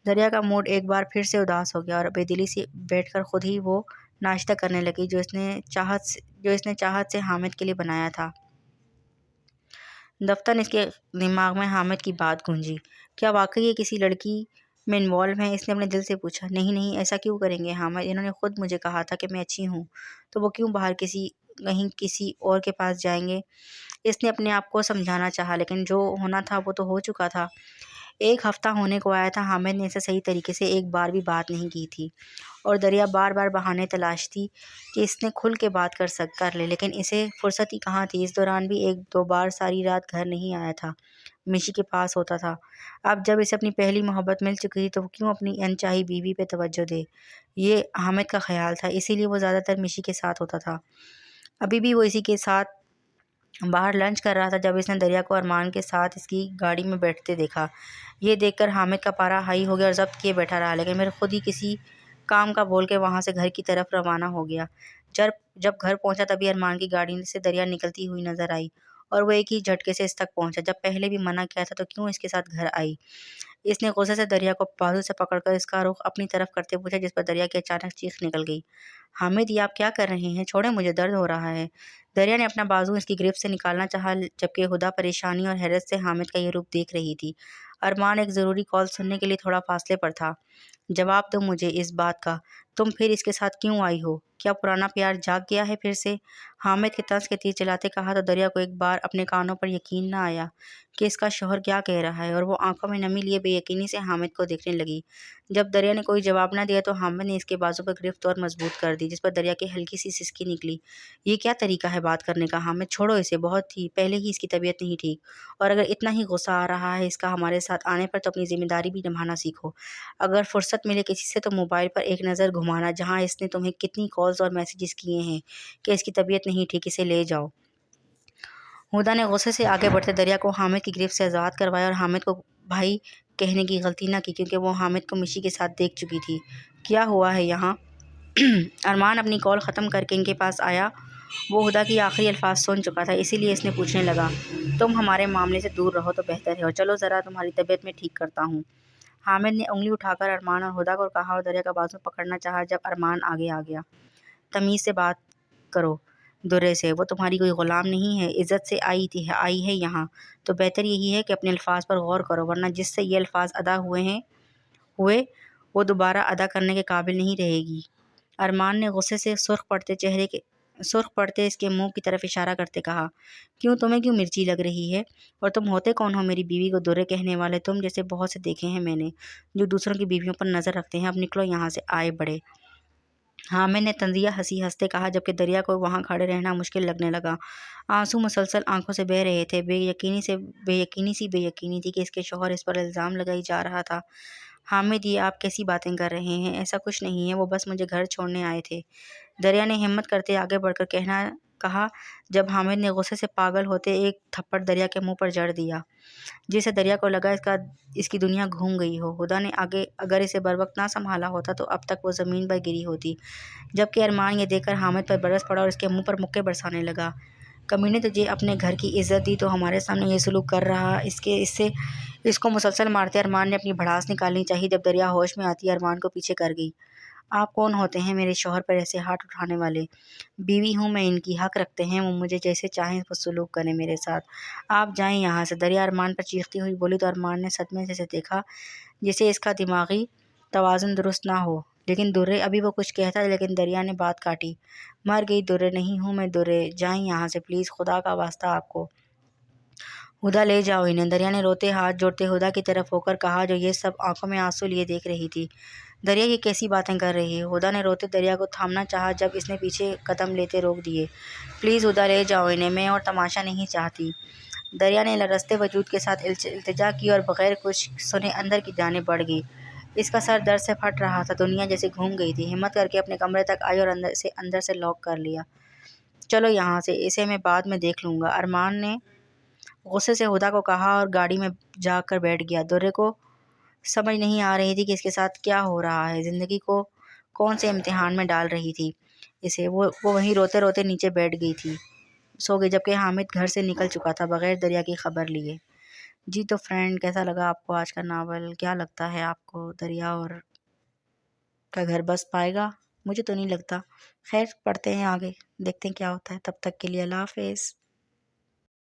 دریا کا موڈ ایک بار پھر سے اداس ہو گیا اور بے دلی سے بیٹھ کر خود ہی وہ ناشتہ کرنے لگی جو اس نے چاہت سے حامد کے لیے بنایا تھا۔ دفتر اس کے دماغ میں حامد کی بات گونجی۔ کیا واقعی یہ کسی لڑکی میں انوالو ہیں؟ اس نے اپنے دل سے پوچھا۔ نہیں، ایسا کیوں کریں گے حامد؟ انہوں نے خود مجھے کہا تھا کہ میں اچھی ہوں، تو وہ کیوں باہر کہیں کسی اور کے پاس جائیں گے؟ اس نے اپنے آپ کو سمجھانا چاہا، لیکن جو ہونا تھا وہ تو ہو چکا تھا۔ ایک ہفتہ ہونے کو آیا تھا، حامد نے اسے صحیح طریقے سے ایک بار بھی بات نہیں کی تھی اور دریا بار بار بہانے تلاشتی کہ اس نے کھل کے بات کر لے، لیکن اسے فرصت ہی کہاں تھی۔ اس دوران بھی ایک دو بار ساری رات گھر نہیں آیا تھا، مشی کے پاس ہوتا تھا۔ اب جب اسے اپنی پہلی محبت مل چکی تھی تو وہ کیوں اپنی انچاہی بیوی پہ توجہ دے؟ یہ حامد کا خیال تھا، اسی لیے وہ زیادہ تر مشی کے ساتھ ہوتا تھا۔ ابھی بھی وہ اسی کے ساتھ باہر لنچ کر رہا تھا جب اس نے دریا کو ارمان کے ساتھ اس کی گاڑی میں بیٹھتے دیکھا۔ یہ دیکھ کر حامد کا پارا ہائی ہو گیا اور ضبط کیے بیٹھا رہا، لیکن پھر خود ہی کسی کام کا بول کے وہاں سے گھر کی طرف روانہ ہو گیا۔ جب گھر پہنچا تبھی ارمان کی گاڑی سے دریا نکلتی ہوئی نظر آئی اور وہ ایک ہی جھٹکے سے اس تک پہنچا۔ جب پہلے بھی منع کیا تھا تو کیوں اس کے ساتھ گھر آئی؟ اس نے غصے سے دریا کو بازو سے پکڑ کر اس کا رخ اپنی طرف کرتے پوچھا، جس پر دریا کی اچانک چیخ نکل گئی۔ حامد، یہ آپ کیا کر رہے ہیں؟ چھوڑیں، مجھے درد ہو رہا ہے۔ دریا نے اپنا بازو اس کی گرفت سے نکالنا چاہا، جبکہ ہدا پریشانی اور حیرت سے حامد کا یہ روپ دیکھ رہی تھی۔ ارمان ایک ضروری کال سننے کے لیے تھوڑا فاصلے پر تھا۔ جواب دو مجھے اس بات کا، تم پھر اس کے ساتھ کیوں آئی ہو؟ کیا پرانا پیار جاگ گیا ہے پھر سے؟ حامد کے طنز کے تیر چلاتے کہا تو دریا کو ایک بار اپنے کانوں پر یقین نہ آیا کہ اس کا شوہر کیا کہہ رہا ہے، اور وہ آنکھوں میں نمی لیے بے یقینی سے حامد کو دیکھنے لگی۔ جب دریا نے کوئی جواب نہ دیا تو حامد نے اس کے بازو پر گرفت اور مضبوط کر دی، جس پر دریا کی ہلکی سی سسکی نکلی۔ یہ کیا طریقہ ہے بات کرنے کا حامد؟ چھوڑو اسے، بہت ہی پہلے ہی اس کی طبیعت نہیں ٹھیک، اور اگر اتنا ہی غصہ آ رہا ہے اس کا ہمارے ساتھ آنے پر تو اپنی ذمہ داری بھی نبھانا سیکھو۔ اگر فرصت ملے کسی سے تو موبائل پر ایک نظر گھمانا، جہاں اس نے تمہیں کتنی کالز اور میسیجز کیے ہیں کہ اس کی طبیعت نہیں ٹھیک، اسے لے جاؤ۔ ہدا نے غصے سے آگے بڑھتے دریا کو حامد کی گرفت سے آزاد کروایا اور حامد کو بھائی کہنے کی غلطی نہ کی، کیونکہ وہ حامد کو مشی کے ساتھ دیکھ چکی تھی۔ کیا ہوا ہے یہاں؟ ارمان اپنی کال ختم کر کے ان کے پاس آیا۔ وہ ہدا کی آخری الفاظ سن چکا تھا، اسی لیے اس نے پوچھنے لگا، تم ہمارے معاملے سے دور رہو تو بہتر ہے، اور چلو ذرا تمہاری طبیعت میں ٹھیک کرتا ہوں۔ حامد نے انگلی اٹھا کر ارمان اور ہدا کو کہا اور دریا کا بازو پکڑنا چاہا جب ارمان آگے آ گیا۔ تمیز سے بات کرو درے سے، وہ تمہاری کوئی غلام نہیں ہے، عزت سے آئی ہے یہاں، تو بہتر یہی ہے کہ اپنے الفاظ پر غور کرو، ورنہ جس سے یہ الفاظ ادا ہوئے وہ دوبارہ ادا کرنے کے قابل نہیں رہے گی۔ ارمان نے غصے سے سرخ پڑتے اس کے منہ کی طرف اشارہ کرتے کہا، تمہیں کیوں مرچی لگ رہی ہے؟ اور تم ہوتے کون ہو میری بیوی کو درے کہنے والے؟ تم جیسے بہت سے دیکھے ہیں میں نے جو دوسروں کی بیویوں پر نظر رکھتے ہیں، اب نکلو یہاں سے، آئے بڑے۔ حامد نے طنزیہ ہنسی ہنستے کہا، جبکہ دریا کو وہاں کھڑے رہنا مشکل لگنے لگا۔ آنسو مسلسل آنکھوں سے بہہ رہے تھے، بے یقینی تھی کہ اس کے شوہر اس پر الزام لگائی جا رہا تھا۔ حامد، یہ آپ کیسی باتیں کر رہے ہیں؟ ایسا کچھ نہیں ہے، وہ بس مجھے گھر چھوڑنے آئے تھے، دریا نے ہمت کرتے آگے بڑھ کر کہا، جب حامد نے غصے سے پاگل ہوتے ایک تھپڑ دریا کے منہ پر جڑ دیا، جس سے دریا کو لگا اس کی دنیا گھوم گئی ہو۔ ہدا نے اگر اسے بروقت نہ سنبھالا ہوتا تو اب تک وہ زمین پر گری ہوتی، جبکہ ارمان یہ دیکھ کر حامد پر برس پڑا اور اس کے منہ پر مکے برسانے لگا۔ کمینے، تجھے اپنے گھر کی عزت دی تو ہمارے سامنے یہ سلوک کر رہا، اس کو مسلسل مارتے ارمان نے اپنی بھڑاس نکالنی چاہی۔ جب دریا ہوش میں آتی ارمان کو پیچھے کر گئی۔ آپ کون ہوتے ہیں میرے شوہر پر ایسے ہاتھ اٹھانے والے؟ بیوی ہوں میں ان کی، حق رکھتے ہیں وہ مجھے جیسے چاہیں وہ سلوک کریں میرے ساتھ، آپ جائیں یہاں سے، دریا ارمان پر چیختی ہوئی بولی تو ارمان نے صدمے سے دیکھا جسے اس کا دماغی توازن درست نہ ہو۔ لیکن درے، ابھی وہ کچھ کہتا لیکن دریا نے بات کاٹی، مر گئی درے نہیں ہوں میں درے، جائیں یہاں سے پلیز، خدا کا واسطہ آپ کو۔ ہدا لے جاؤ انہیں، دریا نے روتے ہاتھ جوڑتے ہدا کی طرف ہو کر کہا جو یہ سب آنکھوں میں آنسو لیے دیکھ رہی تھی۔ دریا یہ کیسی باتیں کر رہی ہے؟ ہدا نے روتے دریا کو تھامنا چاہا جب اس نے پیچھے قدم لیتے روک دیے۔ پلیز ہدا لے جاؤ انہیں، میں اور تماشا نہیں چاہتی۔ دریا نے لرزتے وجود کے ساتھ التجا کی اور بغیر کچھ سنے اندر کی جانب بڑھ گئی۔ اس کا سر درد سے پھٹ رہا تھا، دنیا جیسے گھوم گئی تھی۔ ہمت کر کے اپنے کمرے تک آئی اور اندر سے لاک کر لیا۔ چلو یہاں سے، اسے میں بعد میں دیکھ لوں گا، ارمان نے غصے سے ہدا کو کہا اور گاڑی میں جا کر بیٹھ گیا۔ درے کو سمجھ نہیں آ رہی تھی کہ اس کے ساتھ کیا ہو رہا ہے، زندگی کو کون سے امتحان میں ڈال رہی تھی اسے۔ وہ وہیں روتے روتے نیچے بیٹھ گئی تھی، سو گئی، جبکہ حامد گھر سے نکل چکا تھا بغیر دریا کی خبر لیے۔ جی تو فرینڈ، کیسا لگا آپ کو آج کا ناول؟ کیا لگتا ہے آپ کو دریا اور کا گھر بس پائے گا؟ مجھے تو نہیں لگتا۔ خیر، پڑھتے ہیں آگے، دیکھتے ہیں کیا ہوتا ہے۔ تب تک کے لیے اللہ حافظ۔